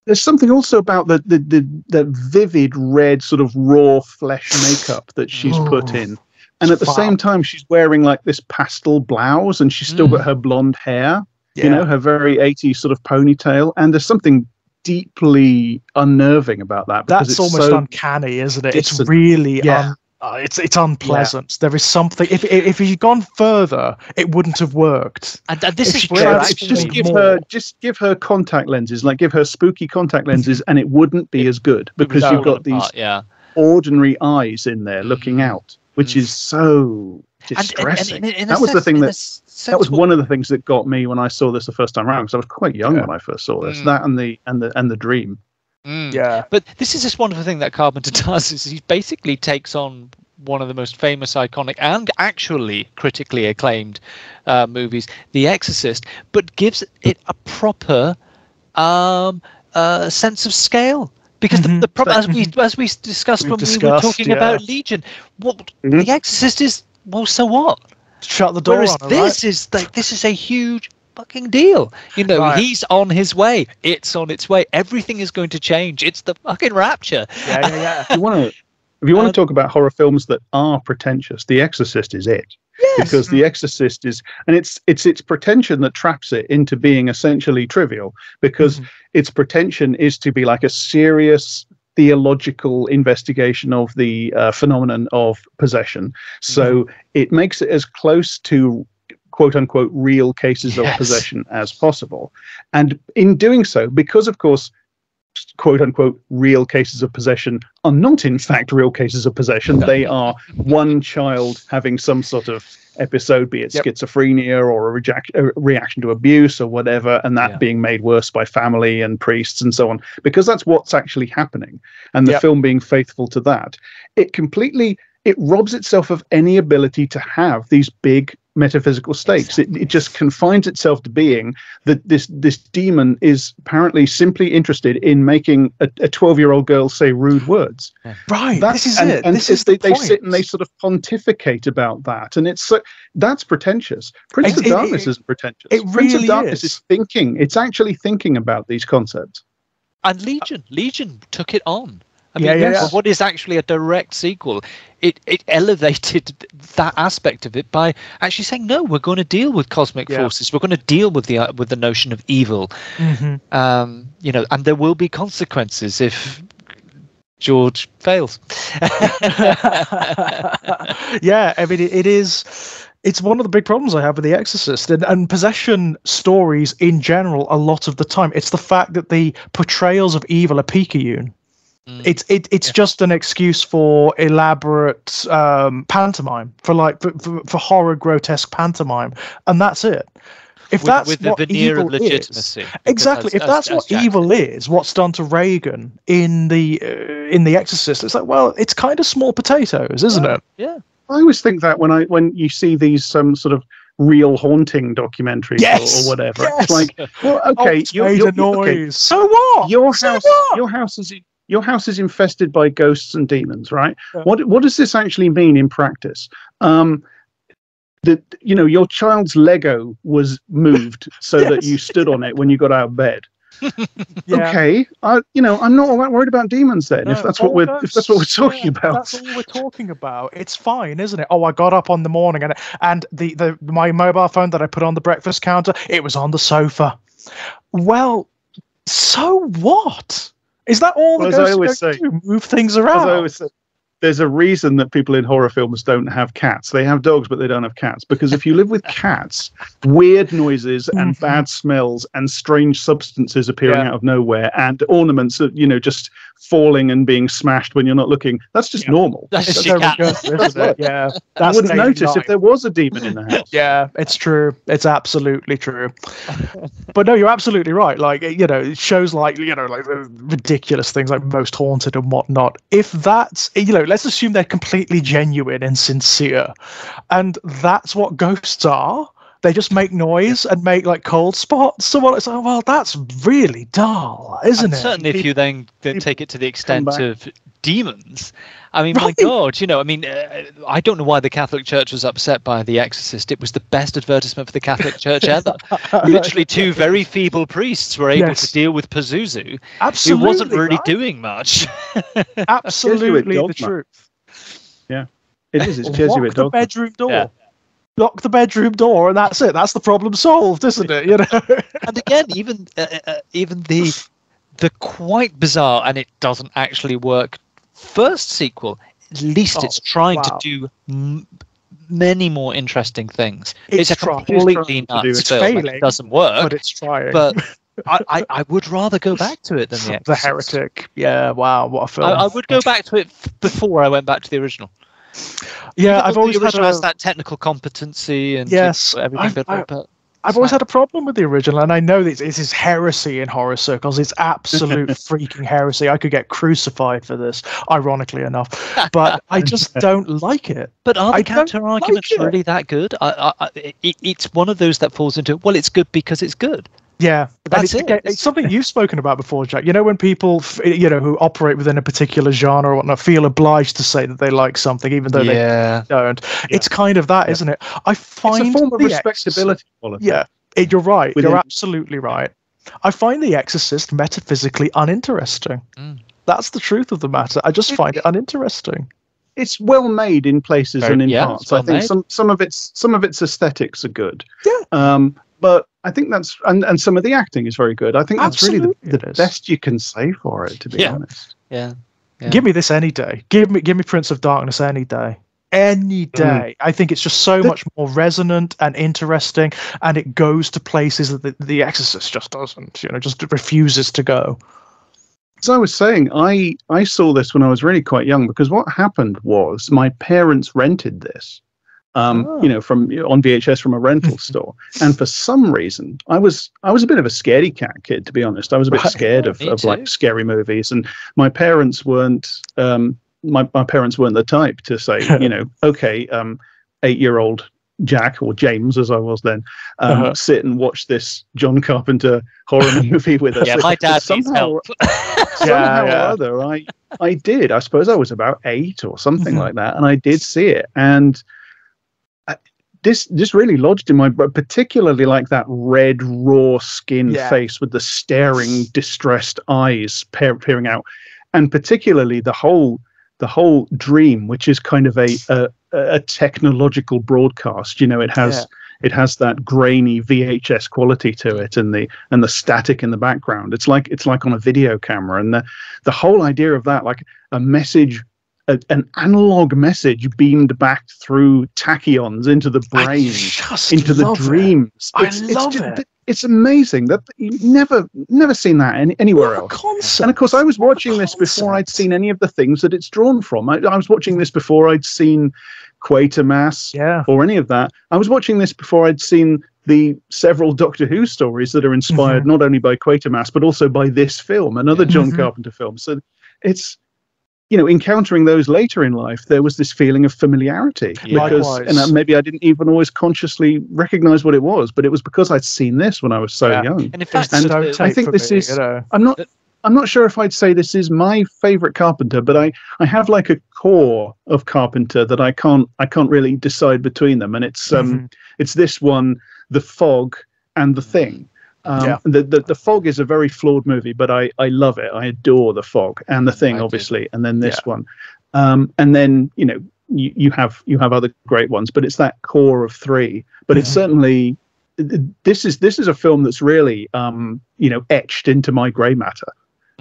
There's something also about the vivid red sort of raw flesh makeup that she's put in. And at the same time, she's wearing like this pastel blouse, and she's still got her blonde hair, her very 80s sort of ponytail. And there's something deeply unnerving about that.
That's almost uncanny, isn't it? It's really it's unpleasant. There is something. If you'd gone further, it wouldn't have worked.
And this is
just give her contact lenses, like give her spooky contact lenses, and it wouldn't be as good, because you've got these ordinary eyes in there looking out, which is so distressing. That was the thing that was one of the things that got me when I saw this the first time around, because I was quite young when I first saw this. That and the dream.
But this is this wonderful thing that Carpenter does, is he basically takes on one of the most famous, iconic, and actually critically acclaimed movies, The Exorcist, but gives it a proper sense of scale. Because the problem, as we discussed when we were talking about Legion, The Exorcist is, well, so what?
Shut the door.
Whereas this is a huge fucking deal. He's on his way. It's on its way. Everything is going to change. It's the fucking rapture.
If you want to talk about horror films that are pretentious, The Exorcist is it. Because The Exorcist is, and it's its pretension that traps it into being essentially trivial, because its pretension is to be like a serious theological investigation of the phenomenon of possession. So it makes it as close to quote unquote real cases of possession as possible. And in doing so, because of course, quote unquote real cases of possession are not in fact real cases of possession. They are one child having some sort of episode, be it schizophrenia or a reaction to abuse or whatever, and that being made worse by family and priests and so on, because that's what's actually happening. And the film being faithful to that, it robs itself of any ability to have these big metaphysical stakes. It just confines itself to being that this demon is apparently simply interested in making a 12-year-old girl say rude words.
Right. This is it.
And
this is
they sit and they sort of pontificate about that, and that's pretentious. Prince of Darkness isn't pretentious. Prince of Darkness is thinking. It's actually thinking about these concepts.
And Legion took it on. I mean, what is actually a direct sequel? It elevated that aspect of it by actually saying, no, we're going to deal with cosmic forces. We're going to deal with the notion of evil. And there will be consequences if George fails.
Yeah, I mean, it's one of the big problems I have with The Exorcist and possession stories in general. A lot of the time, it's the fact that the portrayals of evil are picayune. It's just an excuse for elaborate pantomime, for horror, grotesque pantomime, and that's it. If that's
with
what
the veneer
evil
of legitimacy,
is, exactly. If that's what evil is, what's done to Reagan in the Exorcist, it's like, well, it's kind of small potatoes, isn't it?
Yeah.
I always think that when you see these sort of real haunting documentaries or whatever, it's like, well, okay,
okay. So what?
Your house is infested by ghosts and demons, right? Yeah. What does this actually mean in practice? That your child's Lego was moved so that you stood on it when you got out of bed. Okay, I'm not all that worried about demons then. If that's what we're talking about,
that's all we're talking about. It's fine, isn't it? Oh, I got up on the morning and my mobile phone that I put on the breakfast counter, it was on the sofa. Well, so what? Is that all the ghosts do? Move things around?
As I always say, there's a reason that people in horror films don't have cats. They have dogs, but they don't have cats. Because if you live with cats, weird noises and bad smells and strange substances appearing out of nowhere and ornaments that, just falling and being smashed when you're not looking, that's just normal.
That's your cat.
Isn't it? Yeah.
I wouldn't notice if there was a demon in the house.
Yeah, it's true. It's absolutely true. But no, you're absolutely right. Like, shows like ridiculous things like Most Haunted and whatnot. If that's, let's assume they're completely genuine and sincere, and that's what ghosts are. They just make noise and make like cold spots. So it's like, well, that's really dull, isn't it?
Certainly, if you then take it to the extent of demons. I mean, my God, I don't know why the Catholic Church was upset by The Exorcist. It was the best advertisement for the Catholic Church ever. Literally, two very feeble priests were able to deal with Pazuzu.
Absolutely,
who wasn't really doing much.
Absolutely the truth.
Yeah, it is. It's Jesuit dogma.
The bedroom door. Yeah. Lock the bedroom door, and that's it. That's the problem solved, isn't it?
And again, even the quite bizarre, and it doesn't actually work, first sequel, at least it's trying to do many more interesting things. It's a completely nuts film. It doesn't work,
but it's trying.
But I would rather go back to it than The Exorcist.
The Heretic. Yeah, wow, what a film.
I would go back to it before I went back to the original.
Yeah, I've always had
that technical competency and everything.
I've always had a problem with the original, and I know this is heresy in horror circles. It's absolute freaking heresy. I could get crucified for this, ironically enough, but I just don't like it.
But are the counter arguments really that good? It's one of those that falls into, well, it's good because it's good.
Yeah, that's it. It's something you've spoken about before, Jack. When people, who operate within a particular genre or whatnot, feel obliged to say that they like something, even though they don't. Yeah. It's kind of that, isn't it? I find
it's a form of respectability.
Yeah, you're right. You're absolutely right. I find The Exorcist metaphysically uninteresting. That's the truth of the matter. I just find it uninteresting.
It's well made in places and in parts. I think some of its aesthetics are good.
Yeah.
But I think that's and some of the acting is very good. I think that's really the best you can say for it, to be honest.
Yeah.
Give me this any day. Give me Prince of Darkness any day. Any day. I think it's just so much more resonant and interesting, and it goes to places that the Exorcist just doesn't. Just refuses to go.
As I was saying, I saw this when I was really quite young, because what happened was my parents rented this. From on VHS from a rental store, and for some reason I was a bit of a scaredy cat kid, to be honest. I was a bit scared of like scary movies, and my parents weren't my parents weren't the type to say, okay, 8-year-old Jack, or James as I was then, sit and watch this John Carpenter horror movie with us.
Yeah, my dad needs help.
Somehow or other, I did. I suppose I was about 8 or something like that, and I did see it. And this really lodged in my brain, particularly like that red, raw skinned face with the staring, distressed eyes peering out, and particularly the whole dream, which is kind of a technological broadcast. You know, it has that grainy VHS quality to it, and the static in the background. It's like on a video camera, and the whole idea of that, like a message, an analog message beamed back through tachyons into the brain, into the dreams.
I love it.
It's amazing that you've never seen that anywhere else. Concept. And of course, I was watching this before I'd seen any of the things that it's drawn from. I was watching this before I'd seen Quatermass or any of that. I was watching this before I'd seen the several Doctor Who stories that are inspired not only by Quatermass but also by this film, another John Carpenter film. So it's, you know, encountering those later in life, there was this feeling of familiarity because, and maybe I didn't even always consciously recognize what it was, but it was because I'd seen this when I was so young.
And in fact,
I think this is, I'm not sure if I'd say this is my favorite Carpenter, but I have like a core of Carpenter that I can't really decide between them. And it's this one, The Fog and The Thing. The Fog is a very flawed movie, but I love it. I adore The Fog and The Thing, obviously, and then this one, and then you have other great ones, but it's that core of 3. But it's certainly this is a film that's really etched into my grey matter.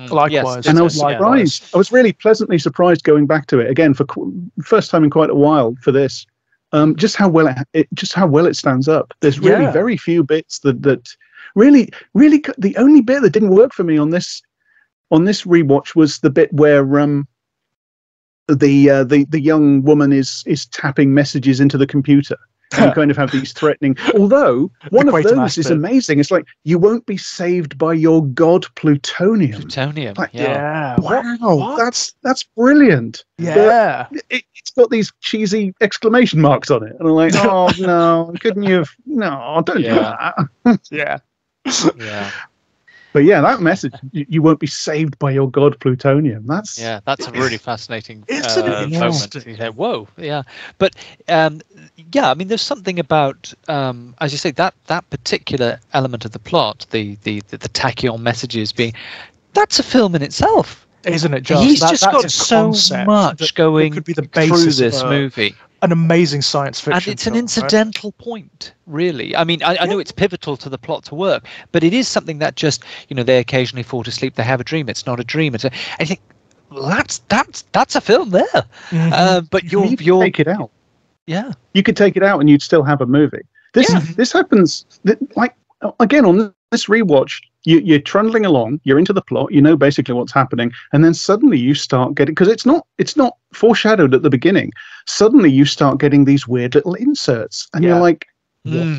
Likewise,
and I was surprised. I was really pleasantly surprised going back to it again for first time in quite a while for this. Just how well it stands up. There's really very few bits that really the only bit that didn't work for me on this rewatch was the bit where the young woman is tapping messages into the computer. And you kind of have these threatening. Although one of those is amazing. It's like, you won't be saved by your god plutonium.
Plutonium.
Like,
yeah.
Wow. That's brilliant.
Yeah.
But it's got these cheesy exclamation marks on it, and I'm like, oh no, couldn't you have? No, don't do that.
Yeah.
Yeah.
But yeah, that message, you won't be saved by your god plutonium. That's
a really fascinating
moment.
Yeah, whoa, yeah. But I mean, there's something about, as you say, that particular element of the plot, the tachyon messages that's a film in itself,
isn't it? Just
he's just got so much going
could be the basis
through this movie.
An amazing science fiction
and it's an incidental point, really. I mean, I know it's pivotal to the plot to work, but it is something that just, they occasionally fall to sleep, they have a dream, it's not a dream. I think that's a film there. But you
take it out.
Yeah,
you could take it out and you'd still have a movie. This happens like again on this rewatch. You're trundling along, you're into the plot, you know basically what's happening, and then suddenly you start getting, because it's not foreshadowed at the beginning. Suddenly you start getting these weird little inserts, and you're like,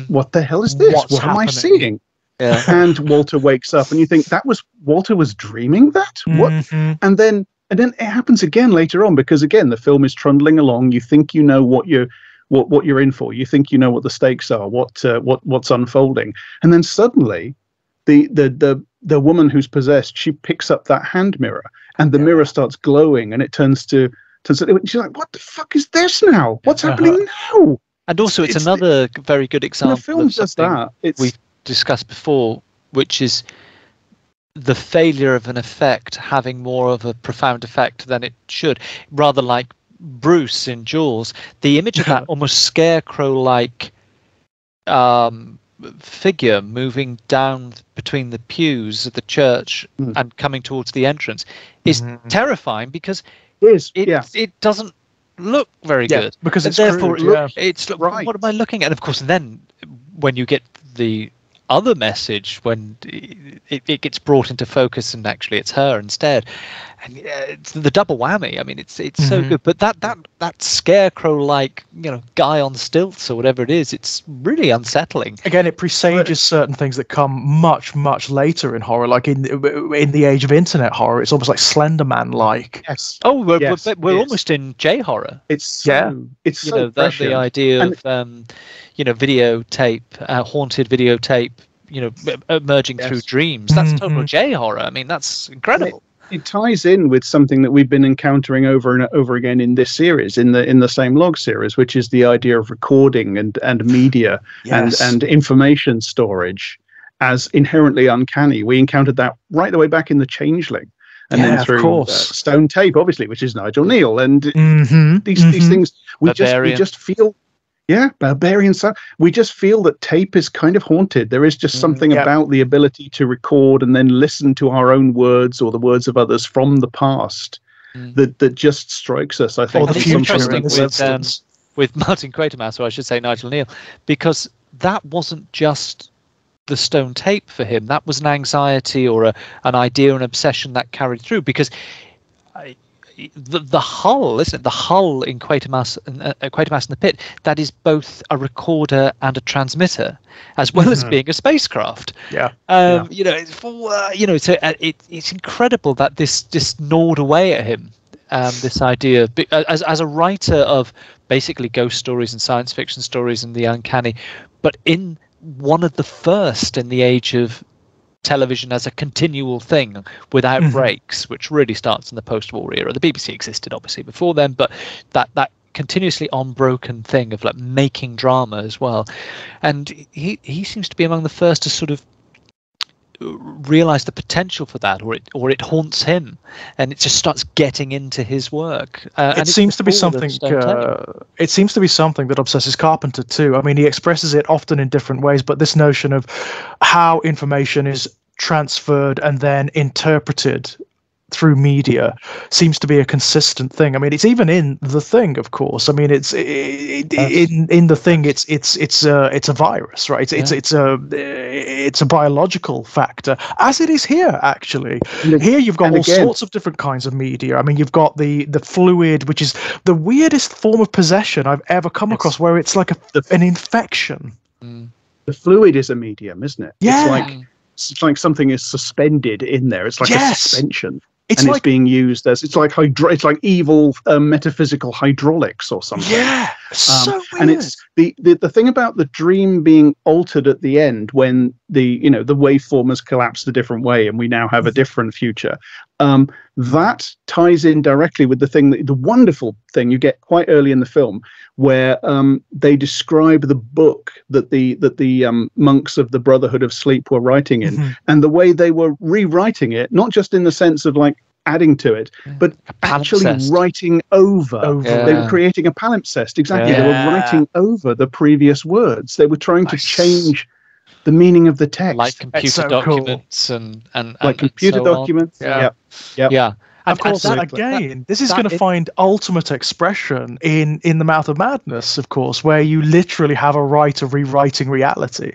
what the hell is this? What am I seeing? Yeah. And Walter wakes up, and you think Walter was dreaming that? What? And then it happens again later on, because again the film is trundling along. You think you know what you're in for. You think you know what the stakes are, what's unfolding, and then suddenly the woman who's possessed, she picks up that hand mirror, and the mirror starts glowing, and it turns to she's like, what the fuck is this now? What's happening now?
And also it's another very good example.
The film does that.
We've discussed before, which is the failure of an effect having more of a profound effect than it should. Rather like Bruce in Jaws, the image of that almost scarecrow-like figure moving down between the pews of the church and coming towards the entrance is terrifying, because it doesn't look very good,
because it's
therefore
crude,
it's right. What am I looking at? And of course, then when you get the other message, when it gets brought into focus and actually it's her instead, it's the double whammy. I mean, it's so good. But that scarecrow-like, guy on stilts or whatever it is, it's really unsettling.
Again, it presages certain things that come much, much later in horror, like in the age of internet horror. It's almost like Slender Man-like.
Yes.
Oh, we're almost in J horror.
It's so
the idea of videotape, haunted videotape, emerging through dreams. That's total J horror. I mean, that's incredible.
It ties in with something that we've been encountering over and over again in this series, in the same log series, which is the idea of recording and media and information storage as inherently uncanny. We encountered that right the way back in The Changeling, and then through Stone Tape, obviously, which is Nigel Neal, and these things we just feel. Yeah, Barbarian stuff. We just feel that tape is kind of haunted. There is just something about the ability to record and then listen to our own words or the words of others from the past that just strikes us, I think.
Or the future with Martin Quatermass, or I should say Nigel Neal, because that wasn't just the stone tape for him. That was an anxiety or an idea, an obsession that carried through, because the hull, isn't it? The hull in Quatermass and the Pit, that is both a recorder and a transmitter, as well as being a spacecraft. It's incredible that this just gnawed away at him. This idea, as a writer of basically ghost stories and science fiction stories and the uncanny, but in one of the first in the age of television as a continual thing without breaks, which really starts in the post-war era. The BBC existed obviously before then, but that continuously unbroken thing of like making drama as well. And he seems to be among the first to sort of realize the potential for that, or it haunts him, and it just starts getting into his work.
It seems to be something. It seems to be something that obsesses Carpenter too. I mean, he expresses it often in different ways, but this notion of how information is transferred and then interpreted through media seems to be a consistent thing. I mean, it's even in The Thing, of course. I mean, it's in The Thing. It's a virus, right? It's a biological factor, as it is here. Actually, here you've got all sorts of different kinds of media. I mean, you've got the fluid, which is the weirdest form of possession I've ever come across, where it's like an infection.
The fluid is a medium, isn't it?
Yeah.
It's like something is suspended in there. It's like a suspension.
It's
being used as it's like evil metaphysical hydraulics or something.
Yeah, so weird.
And it's the thing about the dream being altered at the end when the waveform has collapsed a different way and we now have a different future. That ties in directly with the wonderful thing you get quite early in the film, where they describe the book that the monks of the Brotherhood of Sleep were writing in, and the way they were rewriting it, not just in the sense of like adding to it, but actually writing over. They were creating a palimpsest. Exactly. They were writing over the previous words. They were trying to change the meaning of the text,
like computer documents and
like computer documents.
Yeah.
Of course, again, this is going to find ultimate expression in The Mouth of Madness, of course, where you literally have a writer rewriting reality.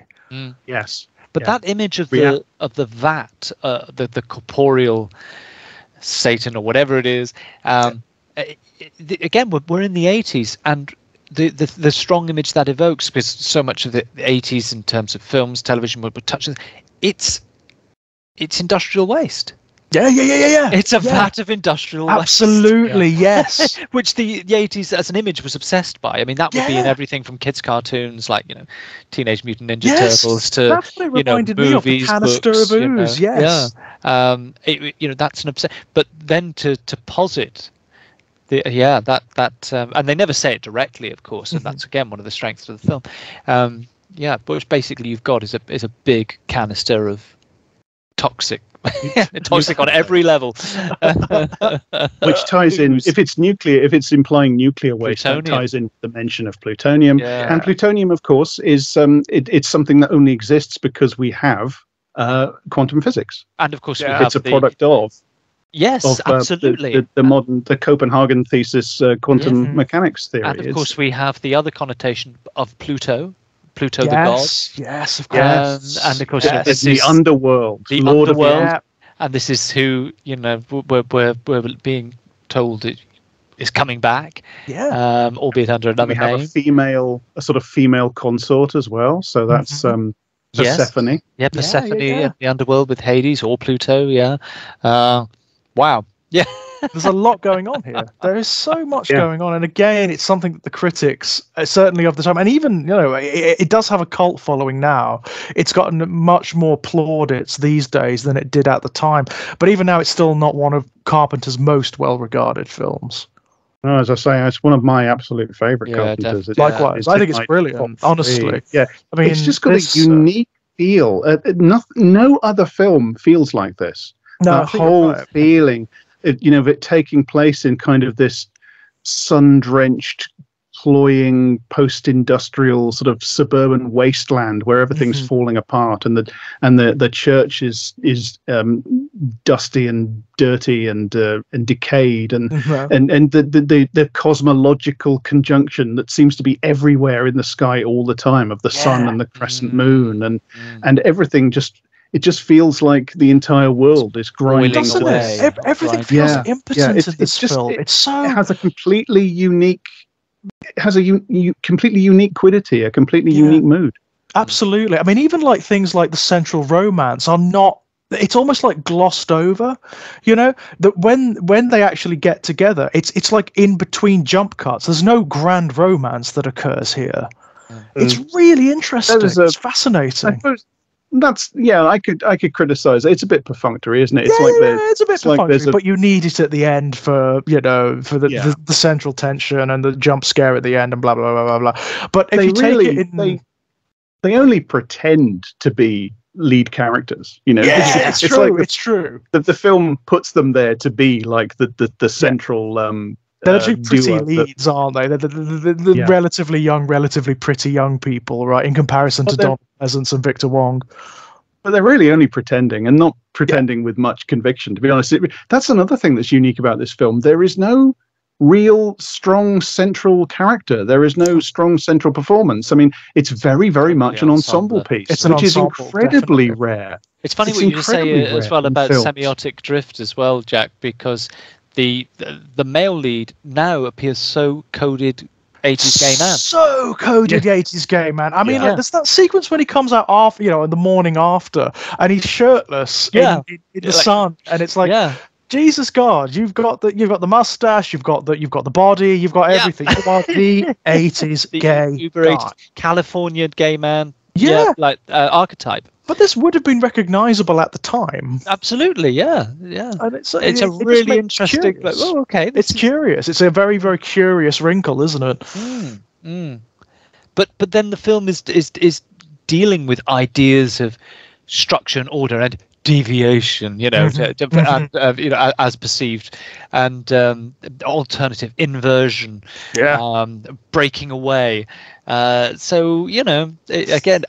Yes,
but that image of the vat, the corporeal Satan or whatever it is, again, we're in the 80s, and the strong image that evokes, because so much of the 80s in terms of films, television, we're touching, it's industrial waste.
Yeah.
It's a vat of industrial waste.
Absolutely, yes.
Which the 80s as an image was obsessed by. I mean, that would be in everything from kids' cartoons like, Teenage Mutant Ninja Turtles to,
that's what it reminded me of, the canister
books,
of ooze, yes.
Yeah. That's an obsession. But then to posit, and they never say it directly, of course, and that's, again, one of the strengths of the film. But which basically you've got is a big canister of toxic on every level.
Which ties in, if it's implying nuclear waste, that ties in the mention of plutonium. And plutonium, of course, is it's something that only exists because we have quantum physics.
And of course
it's a product of
absolutely
the Copenhagen thesis, quantum mechanics theory.
And of course we have the other connotation of Pluto the god.
Yes, of course.
And of course,
it's the underworld.
The underworld. and this is who we're being told is coming back.
Yeah.
Albeit under another name.
A sort of female consort as well. So that's Persephone.
Yes. Yeah, Persephone in the underworld with Hades or Pluto. Yeah. Wow. Yeah.
There's a lot going on here. There is so much going on, and again, it's something that the critics, certainly of the time, and even it does have a cult following now. It's gotten much more plaudits these days than it did at the time. But even now, it's still not one of Carpenter's most well-regarded films.
No, as I say, it's one of my absolute favourite Carpenters.
Likewise, I think it's brilliant. Honestly,
yeah.
I mean,
it's just got a unique feel. No other film feels like this.
No,
that whole feeling. Of it taking place in kind of this sun-drenched, cloying, post-industrial sort of suburban wasteland where everything's falling apart, and the church is dusty and dirty and decayed, and the cosmological conjunction that seems to be everywhere in the sky all the time of the sun and the crescent moon, and everything just. It just feels like the entire world is grinding away.
Everything feels impotent in this film. It
has a completely unique, completely unique quiddity, a completely unique mood.
Absolutely. I mean, even like things like the central romance are not. It's almost like glossed over, that when they actually get together, it's like in between jump cuts. There's no grand romance that occurs here. It's really interesting. It's fascinating.
I could criticize it. It's a bit perfunctory, isn't it?
It's a bit perfunctory, but you need it at the end for the central tension and the jump scare at the end and blah blah blah blah blah. But if you take it in,
they only pretend to be lead characters.
It's true. It's true.
The film puts them there to be like the central.
They're two pretty leads, aren't they? They're the relatively young, relatively pretty young people, right? In comparison to Donald Pleasance and Victor Wong.
But they're really only pretending, and not pretending with much conviction, to be honest. That's another thing that's unique about this film. There is no real strong central character. There is no strong central performance. I mean, it's very, very much an ensemble piece, which is incredibly rare.
It's funny what you say as well about semiotic drift as well, Jack, because the male lead now appears so coded 80s gay man.
So coded 80s gay man. I mean, like, there's that sequence when he comes out after, in the morning after, and he's shirtless in the sun, and it's like, Jesus God, you've got the mustache, you've got the body, you've got everything. You are the 80s gay
Uber 80s California gay man. Archetype.
But this would have been recognizable at the time.
Absolutely, yeah.
And it's
a really interesting.
It's curious. It's a very, very curious wrinkle, isn't it?
But then the film is dealing with ideas of structure and order and deviation, as perceived, and alternative inversion, breaking away. So again,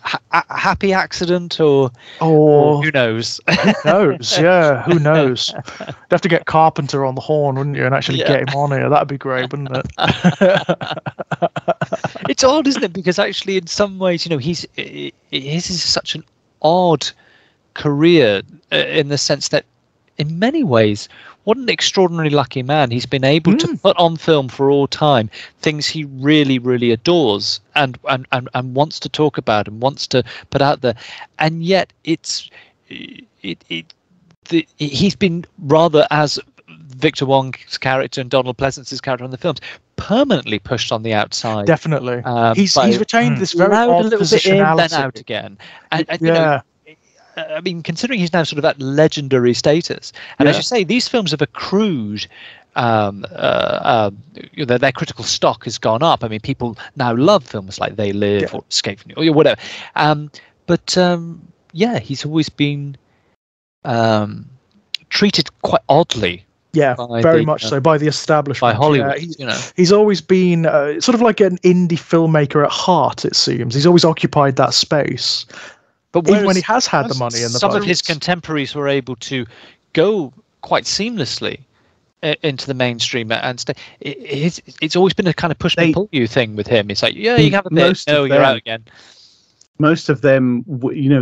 happy accident or who knows?
Who knows? Yeah, who knows? You'd have to get Carpenter on the horn, wouldn't you, and actually get him on here? That'd be great, wouldn't it?
It's odd, isn't it? Because actually, in some ways, his is such an odd career in the sense that in many ways what an extraordinarily lucky man. He's been able to put on film for all time things he really, really adores and wants to talk about and wants to put out there, and yet he's been rather, as Victor Wong's character and Donald Pleasance's character in the films, permanently pushed on the outside.
Definitely. He's retained this very odd positionality.
Then out again. And I mean, considering he's now sort of that legendary status, and as you say, these films have accrued, their critical stock has gone up. I mean, people now love films like They Live or Escape from New York, or whatever. He's always been treated quite oddly.
Yeah, very much so by the establishment.
By Hollywood,
he's always been sort of like an indie filmmaker at heart, it seems. He's always occupied that space. But even when he has had the money in the
some of his contemporaries were able to go quite seamlessly into the mainstream and stay. It's always been a kind of push and pull you thing with him. It's like, you can have a bit. No, you're out again.
most of them,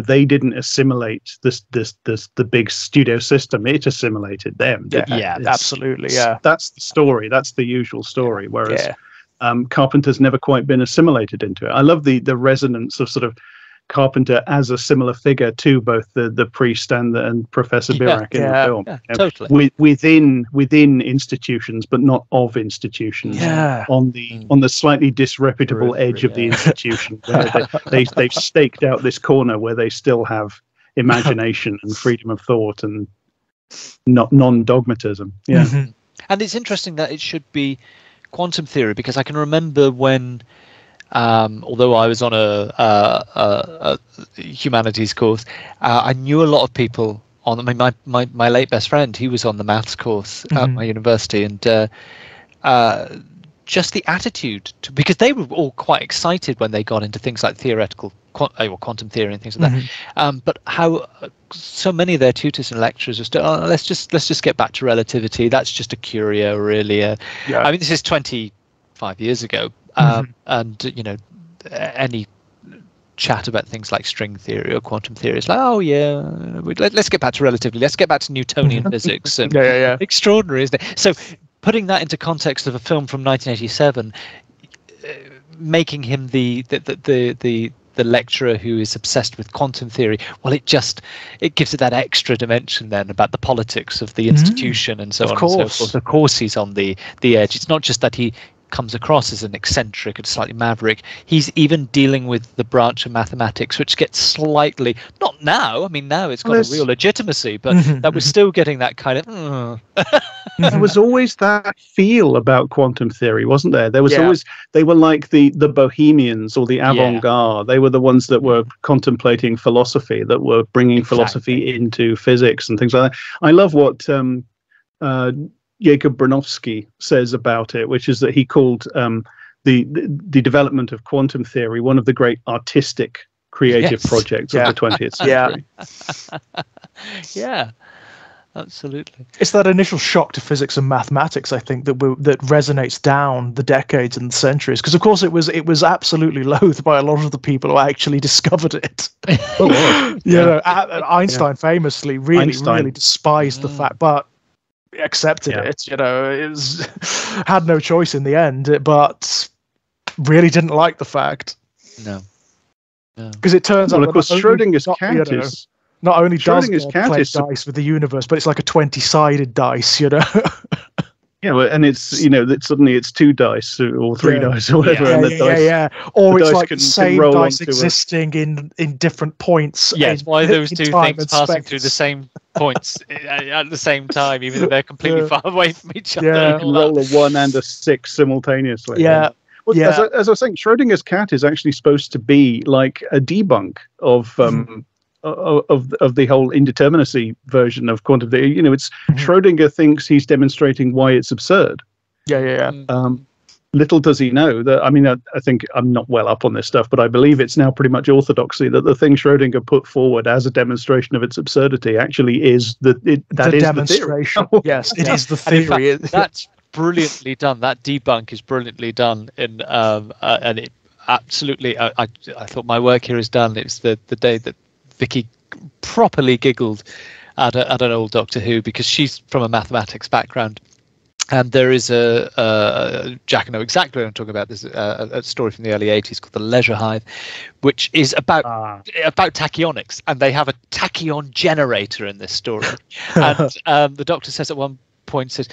they didn't assimilate the big studio system. It assimilated them.
Yeah, absolutely. Yeah,
that's the story. That's the usual story. Whereas Carpenter's never quite been assimilated into it. I love the resonance of sort of Carpenter as a similar figure to both the priest and Professor Birack in the film.
Yeah, totally.
Within institutions, but not of institutions.
Yeah.
On the slightly disreputable edge of the institution, where they've staked out this corner where they still have imagination and freedom of thought and not non-dogmatism. Yeah.
Mm-hmm.
And it's interesting that it should be quantum theory, because I can remember when, although I was on a humanities course, I knew a lot of people on. I mean, my late best friend, he was on the maths course at my university, and just the attitude because they were all quite excited when they got into things like theoretical or quantum theory and things like that. But how so many of their tutors and lecturers are still, let's just get back to relativity. That's just a curio, really. I mean, this is 25 years ago. And any chat about things like string theory or quantum theory is like, oh yeah, let's get back to relativity, let's get back to Newtonian physics. And extraordinary, isn't it? So putting that into context of a film from 1987, making him the lecturer who is obsessed with quantum theory, well, it gives it that extra dimension then about the politics of the institution and so on and so forth. Of course he's on the edge. It's not just that he comes across as an eccentric and slightly maverick. He's even dealing with the branch of mathematics, which gets slightly, not now, I mean, now it's got a real legitimacy, but that was still getting that kind of
There was always that feel about quantum theory, wasn't there? There was always, they were like the bohemians or the avant-garde. They were the ones that were contemplating philosophy, that were bringing philosophy into physics and things like that. I love what Jacob Bronowski says about it, which is that he called the development of quantum theory one of the great artistic, creative projects of the 20th century.
Yeah, absolutely.
It's that initial shock to physics and mathematics, I think, that resonates down the decades and the centuries. Because of course it was absolutely loathed by a lot of the people who actually discovered it. Einstein famously really despised the fact, but accepted it. It was had no choice in the end, but really didn't like the fact.
No,
because it turns out,
of course, Schrodinger's cat is
not only does God play dice with the universe, but it's like a 20-sided dice.
Yeah, well, and it's suddenly it's 2 dice or 3 dice or whatever, and the dice,
or it's like the same dice existing in different points.
Yes, why those two things passing through the same points at the same time, even though they're completely far away from each other.
You can roll a 1 and a 6 simultaneously. Well, as I was saying, Schrodinger's cat is actually supposed to be like a debunk of the whole indeterminacy version of quantum theory. It's Schrodinger thinks he's demonstrating why it's absurd. Little does he know that, I mean, I think I'm not well up on this stuff, but I believe it's now pretty much orthodoxy that the thing Schrodinger put forward as a demonstration of its absurdity actually is the demonstration.
Yes, it is the theory.
That's brilliantly done. That debunk is brilliantly done and it absolutely, I thought my work here is done. It's the day that Vicky properly giggled at an old Doctor Who, because she's from a mathematics background, and there is Jack will know exactly what I'm talking about. There's a story from the early 80s called The Leisure Hive, which is about tachyonics, and they have a tachyon generator in this story. And the Doctor says at one point, yes,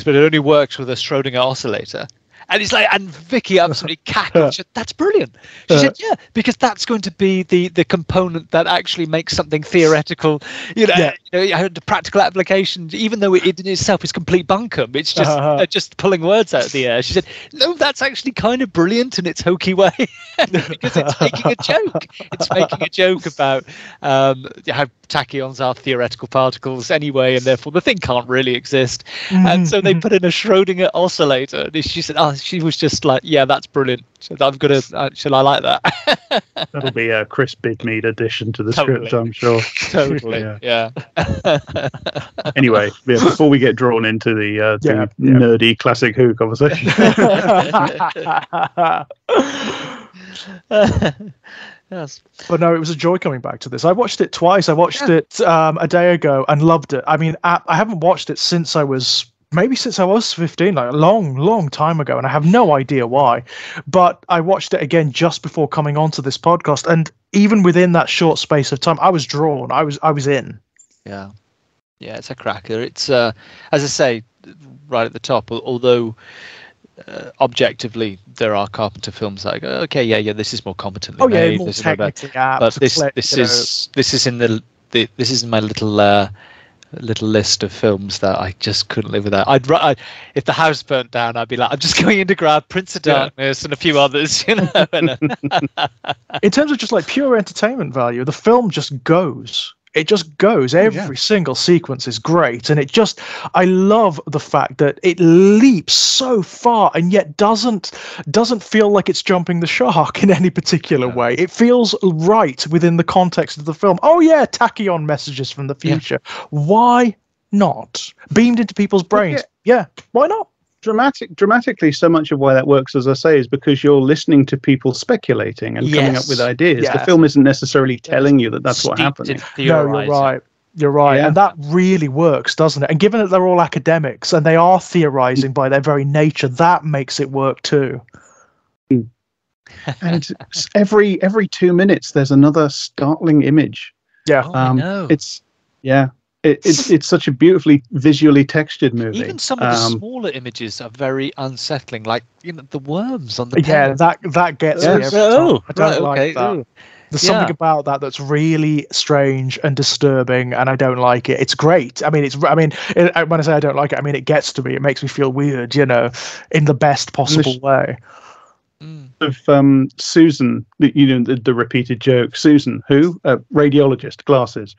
but it only works with a Schrodinger oscillator. And it's like, and Vicky absolutely cackled. She said, "That's brilliant." She said, "Yeah, because that's going to be the component that actually makes something theoretical, the practical application, even though it in itself is complete bunkum. It's just pulling words out of the air." She said, "No, that's actually kind of brilliant in its hokey way because it's making a joke. It's making a joke about how tachyons are theoretical particles anyway, and therefore the thing can't really exist." And so they put in a Schrodinger oscillator. And she said, she was just like, "Yeah, that's brilliant. So I'm gonna. Shall I like that?"
That'll be a Chris Bidmead addition to the script, I'm sure.
Totally. Yeah.
Anyway, before we get drawn into the nerdy classic Who conversation.
Yes.
But no, it was a joy coming back to this. I watched it twice. I watched it a day ago and loved it. I mean, I haven't watched it since I was 15, like a long time ago, and I have no idea why. But I watched it again just before coming onto this podcast, and even within that short space of time, I was drawn. I was in.
Yeah, it's a cracker. It's as I say right at the top. Although objectively, there are Carpenter films that I go, okay, yeah, this is more competently made.
More technically apt.
But this is in my little list of films that I just couldn't live without. If the house burnt down, I'd be like, I'm just going in to grab Prince of Darkness and a few others, you know.
In terms of just like pure entertainment value, the film just goes. It just goes. Every single sequence is great, and I love the fact that it leaps so far and yet doesn't feel like it's jumping the shark in any particular way. It feels right within the context of the film. Oh yeah, tachyon messages from the future. Yeah. Why not? Beamed into people's brains. Yeah, why not?
Dramatically, so much of why that works, as I say, is because you're listening to people speculating and coming up with ideas. The film isn't necessarily telling you that that's what happened.
No, you're right. You're right. Yeah. And that really works, doesn't it? And given that they're all academics and they are theorizing by their very nature, that makes it work too.
And every 2 minutes, there's another startling image.
Yeah.
I know.
It's such a beautifully visually textured movie.
Even some of the smaller images are very unsettling, like the worms on the pen.
Yeah, that gets me every time. I don't like that. Ooh. There's something about that that's really strange and disturbing, and I don't like it. It's great. I mean, when I say I don't like it, I mean it gets to me. It makes me feel weird, in the best possible way.
Of Susan, the repeated joke. Susan, who radiologist, glasses.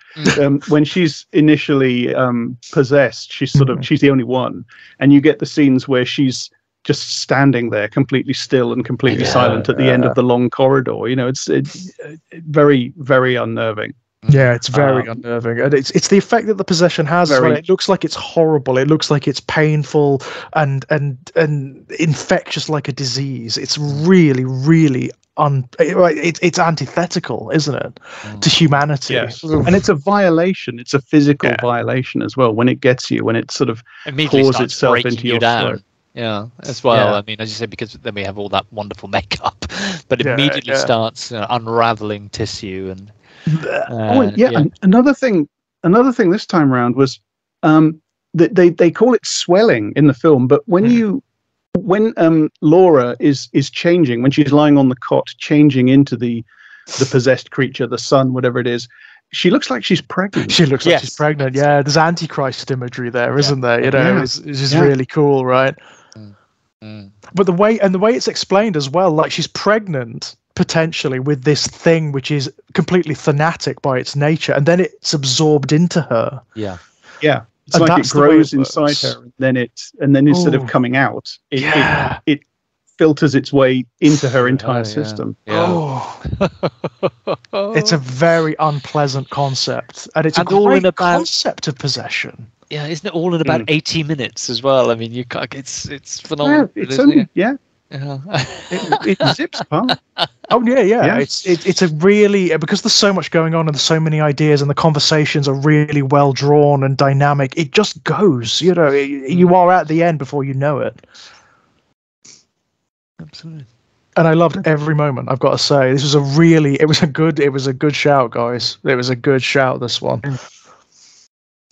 When she's initially possessed, she's she's the only one, and you get the scenes where she's just standing there, completely still and completely silent at the end of the long corridor. It's very, very unnerving.
Yeah, it's very unnerving, and it's the effect that the possession has. As well. It looks like it's horrible. It looks like it's painful and infectious, like a disease. It's really, really it's antithetical, isn't it, to humanity?
Yes, and it's a violation. It's a physical violation as well. When it gets you, when it sort of pours itself into your throat.
Yeah, as well. Yeah. I mean, as you say, because then we have all that wonderful makeup, but immediately starts unraveling tissue and.
Another thing this time around was that they call it swelling in the film, but when Laura is changing, when she's lying on the cot changing into the possessed creature, the sun, whatever it is, she looks like she's pregnant.
She looks like she's pregnant. Yeah, there's Antichrist imagery there, isn't there? It's just really cool, right? But the way it's explained as well, like she's pregnant potentially with this thing which is completely fanatic by its nature, and then it's absorbed into her.
It's and like it grows inside her, and then instead of coming out, it filters its way into her entire system.
It's a very unpleasant concept, and it's a great concept of possession.
Yeah, isn't it all in about 80 minutes as well? I mean, it's phenomenal.
It zips past.
Oh yeah. It's a really, because there's so much going on and there's so many ideas and the conversations are really well drawn and dynamic. It just goes. You are at the end before you know it.
Absolutely.
And I loved every moment. I've got to say, it was a good shout, guys. It was a good shout. This one.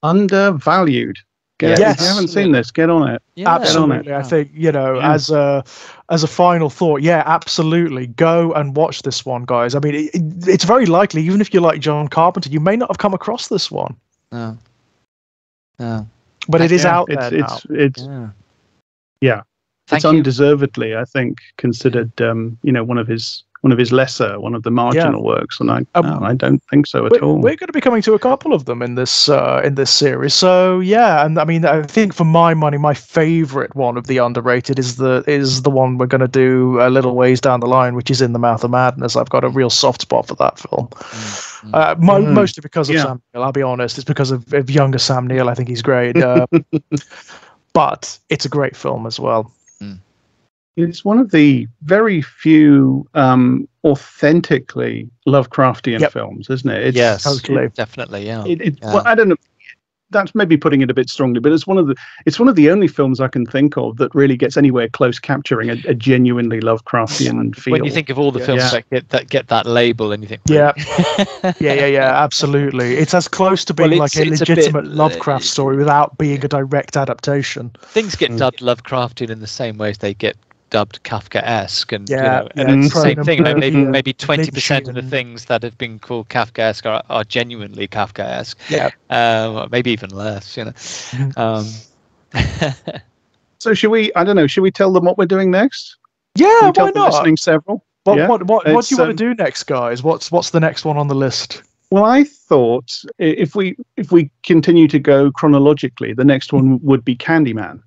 Undervalued. If you haven't seen this, get on it.
Yeah, absolutely. I think, as a final thought, absolutely. Go and watch this one, guys. I mean, it's very likely, even if you like John Carpenter, you may not have come across this one.
No.
But it is out there now.
It's undeservedly, I think, considered, one of his lesser, one of the marginal works, and I don't think so at all.
We're going to be coming to a couple of them in this series. So and I mean, I think for my money, my favourite one of the underrated is the one we're going to do a little ways down the line, which is In the Mouth of Madness. I've got a real soft spot for that film, mostly because of Sam Neill. I'll be honest, it's because of younger Sam Neill. I think he's great, but it's a great film as well.
It's one of the very few authentically Lovecraftian films, isn't it?
Yes,
totally,
definitely, yeah.
Well, I don't know. That's maybe putting it a bit strongly, but it's one of the only films I can think of that really gets anywhere close capturing a genuinely Lovecraftian feel.
When you think of all the films that get that label, and you think,
yeah, absolutely, it's as close to being like a legitimate Lovecraft story without being a direct adaptation.
Things get dubbed Lovecraftian in the same way as they get dubbed Kafkaesque, and and it's the same thing. Maybe 20% of the things that have been called Kafkaesque are genuinely Kafkaesque. Maybe even less.
So should we? I don't know. Should we tell them what we're doing next?
Yeah, why not?
Listening several.
What do you want to do next, guys? What's the next one on the list?
Well, I thought if we continue to go chronologically, the next one would be Candyman.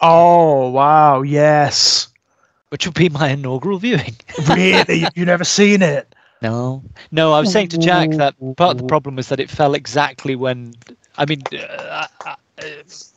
Oh wow, yes.
Which would be my inaugural viewing.
Really? You've never seen it?
No. I was saying to Jack that part of the problem was that it fell exactly when. I mean,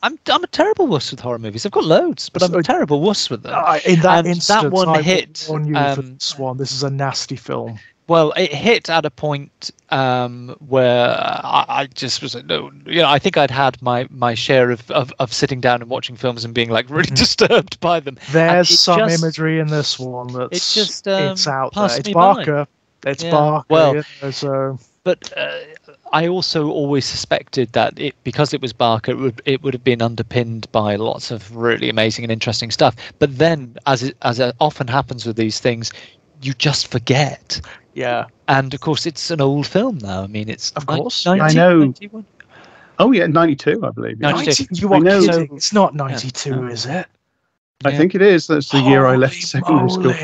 I'm a terrible wuss with horror movies. I've got loads, but I'm a terrible wuss with them.
In that instance,
that one hit.
For this one. This is a nasty film.
Well, it hit at a point where I just was like, no, I think I'd had my share of sitting down and watching films and being like really disturbed by them.
There's some imagery in this one that's it's out there. It's Barker. It's Barker.
Well,
so.
But I also always suspected that because it was Barker, it would have been underpinned by lots of really amazing and interesting stuff. But then, as it often happens with these things, you just forget.
Yeah.
And of course, it's an old film now. I mean, it's
of course.
90,
I know.
91?
Oh yeah, 92, I believe.
92.
You are kidding. It's not 92, is it?
I think it is. That's the year I left secondary school.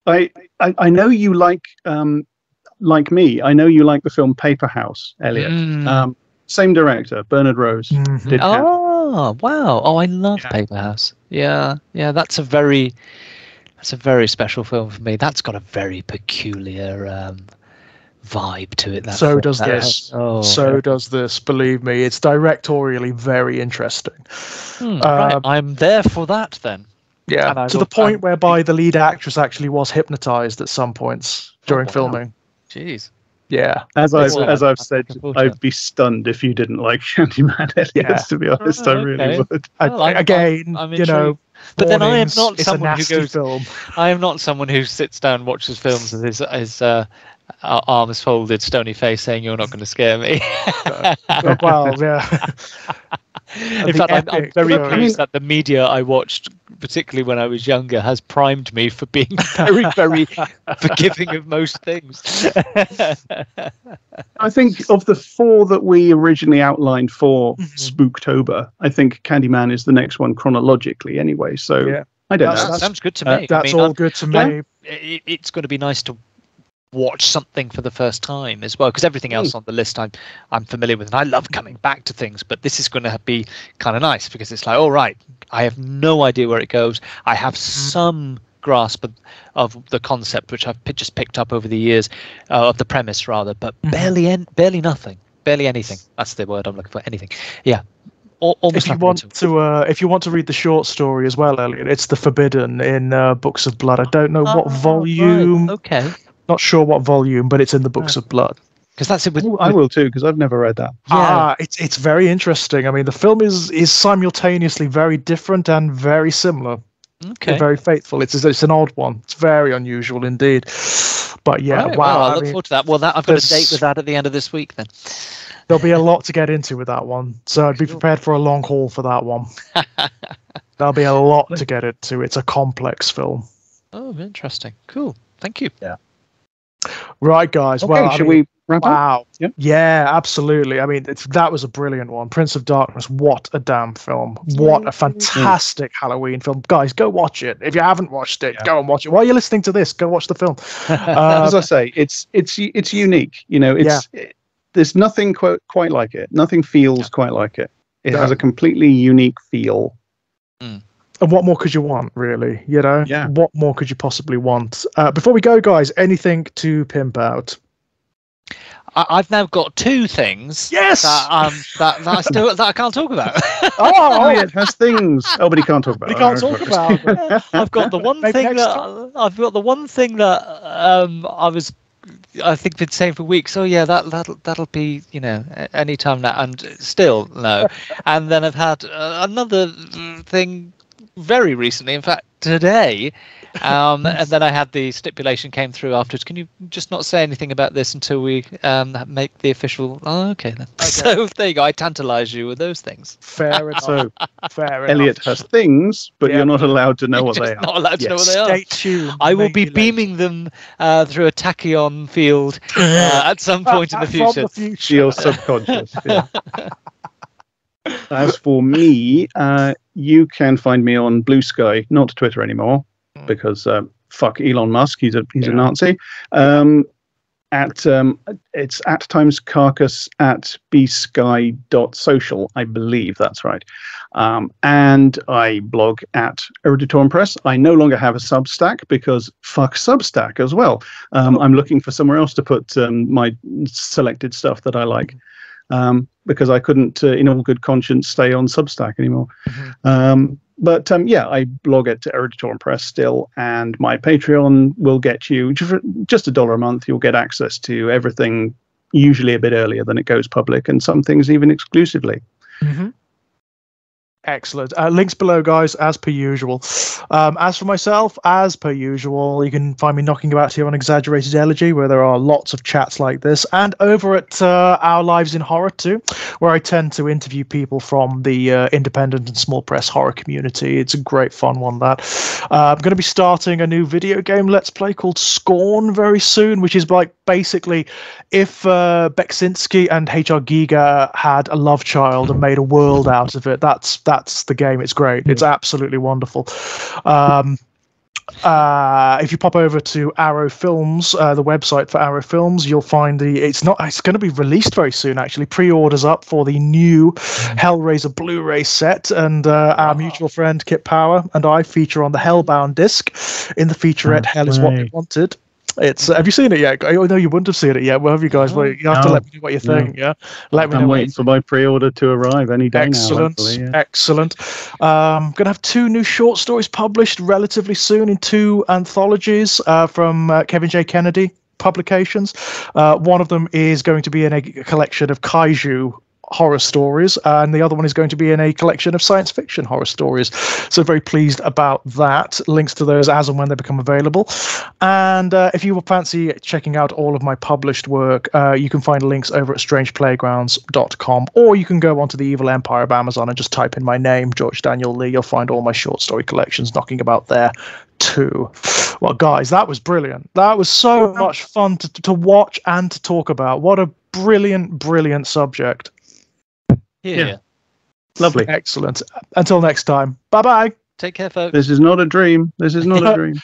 I know you like me. I know you like the film Paper House, Elliot. Same director, Bernard Rose. Did
wow! Oh, I love Paper House. Yeah. That's a very special film for me. That's got a very peculiar vibe to it.
So does this. Does this. Believe me, it's directorially very interesting.
Right. I'm there for that then.
Yeah, to the point whereby the lead actress actually was hypnotized at some points during filming.
Jeez.
Yeah.
As I've said, I'd be stunned if you didn't like Candyman, Elliot. To be honest, I really would.
I'm
but then I am not
it's
someone who goes.
Film.
I am not someone who sits down and watches films with his arms folded, stony face, saying "You're not going to scare me."
Well, yeah.
In fact, I'm very pleased that the media I watched, particularly when I was younger, has primed me for being very, very forgiving of most things.
I think of the four that we originally outlined for Spooktober, I think Candyman is the next one chronologically anyway. So I don't know.
That sounds good to me.
That's all good to me.
It's going to be nice to watch something for the first time as well, because everything else on the list I'm familiar with, and I love coming back to things, but this is going to be kind of nice because it's like, all right, I have no idea where it goes. I have some grasp of the concept, which I've just picked up over the years, of the premise rather, but barely anything. That's the word I'm looking for. Anything. Yeah. If you want to read the short story as well, Elliot, it's The Forbidden in Books of Blood. I don't know what volume. Right. Okay.
Not sure what volume, but it's in the Books of Blood.
Because that's it.
I will too, because I've never read that.
Yeah, it's very interesting. I mean, the film is simultaneously very different and very similar.
Okay.
Very faithful. It's an odd one. It's very unusual indeed. But yeah,
right, wow. I look forward to that. Well, I've got a date with that at the end of this week then.
There'll be a lot to get into with that one, so I'd be prepared for a long haul for that one. There'll be a lot to get into. It's a complex film.
Oh, interesting. Cool. Thank you.
Yeah.
Right, guys.
Okay,
well,
should we wrap up?
Wow. Yeah, absolutely. I mean, that was a brilliant one. Prince of Darkness. What a damn film. What a fantastic Halloween film. Guys, go watch it. If you haven't watched it, go and watch it. While you're listening to this, go watch the film.
As I say, it's unique. There's nothing quite like it. Nothing feels quite like it. It has a completely unique feel.
And what more could you want, really?
Yeah.
What more could you possibly want? Before we go, guys, anything to pimp out?
I've now got 2 things.
Yes.
That I can't talk about.
Elliot has things. Oh, but he can't talk about.
He can't talk about.
I've got the one thing that I think been saying for weeks. Oh yeah, that'll be any time now, and still no. And then I've had another thing very recently, in fact today, and then I had the stipulation came through afterwards. Can you just not say anything about this until we make the official? Oh, okay then. Okay. So there you go. I tantalise you with those things.
Fair enough.
So
fair
Elliot
enough.
has things, but you're not allowed to know what they are.
Not allowed to know what they are.
Stay tuned.
I will be beaming them through a tachyon field at some point in the future.
From the future.
To your subconscious. Yeah. As for me, you can find me on Blue Sky, not Twitter anymore, because fuck Elon Musk, he's a Nazi. It's at times carcass at bsky.social, I believe that's right. And I blog at Eruditorium Press. I no longer have a Substack because fuck Substack as well. I'm looking for somewhere else to put my selected stuff that I like. Because I couldn't, in all good conscience, stay on Substack anymore. But I blog at Eruditorium Press still, and my Patreon will get you just $1 a month. You'll get access to everything, usually a bit earlier than it goes public, and some things even exclusively.
Excellent. Links below, guys, as per usual. As for myself, as per usual, you can find me knocking about here on Exaggerated Elegy, where there are lots of chats like this, and over at Our Lives in Horror too, where I tend to interview people from the independent and small press horror community. It's a great fun one, that. I'm going to be starting a new video game Let's Play called Scorn very soon, which is like basically if Beksinski and H.R. Giga had a love child and made a world out of it. That's the game. It's great. It's absolutely wonderful. If you pop over to Arrow Films, the website for Arrow Films, you'll find it's going to be released very soon, actually. Pre-orders up for the new Hellraiser Blu-ray set, and our mutual friend Kit Power and I feature on the Hellbound disc in the featurette Hell is What We Wanted. Have you seen it yet? I know you wouldn't have seen it yet. Well, have you guys? Well, you have to let me know what you think. Yeah,
I'm waiting for my pre-order to arrive any day
excellent,
now.
Excellent. I'm going to have 2 new short stories published relatively soon in 2 anthologies from Kevin J. Kennedy Publications. One of them is going to be in a collection of kaiju horror stories, and the other one is going to be in a collection of science fiction horror stories. So very pleased about that. Links to those as and when they become available. And if you fancy checking out all of my published work, you can find links over at strangeplaygrounds.com, or you can go onto the Evil Empire of Amazon and just type in my name, George Daniel Lee. You'll find all my short story collections knocking about there too. Well, guys, that was brilliant. That was so much fun to watch and to talk about. What a brilliant subject.
Yeah.
Lovely.
Excellent. Until next time. Bye-bye.
Take care, folks.
This is not a dream. This is not a dream.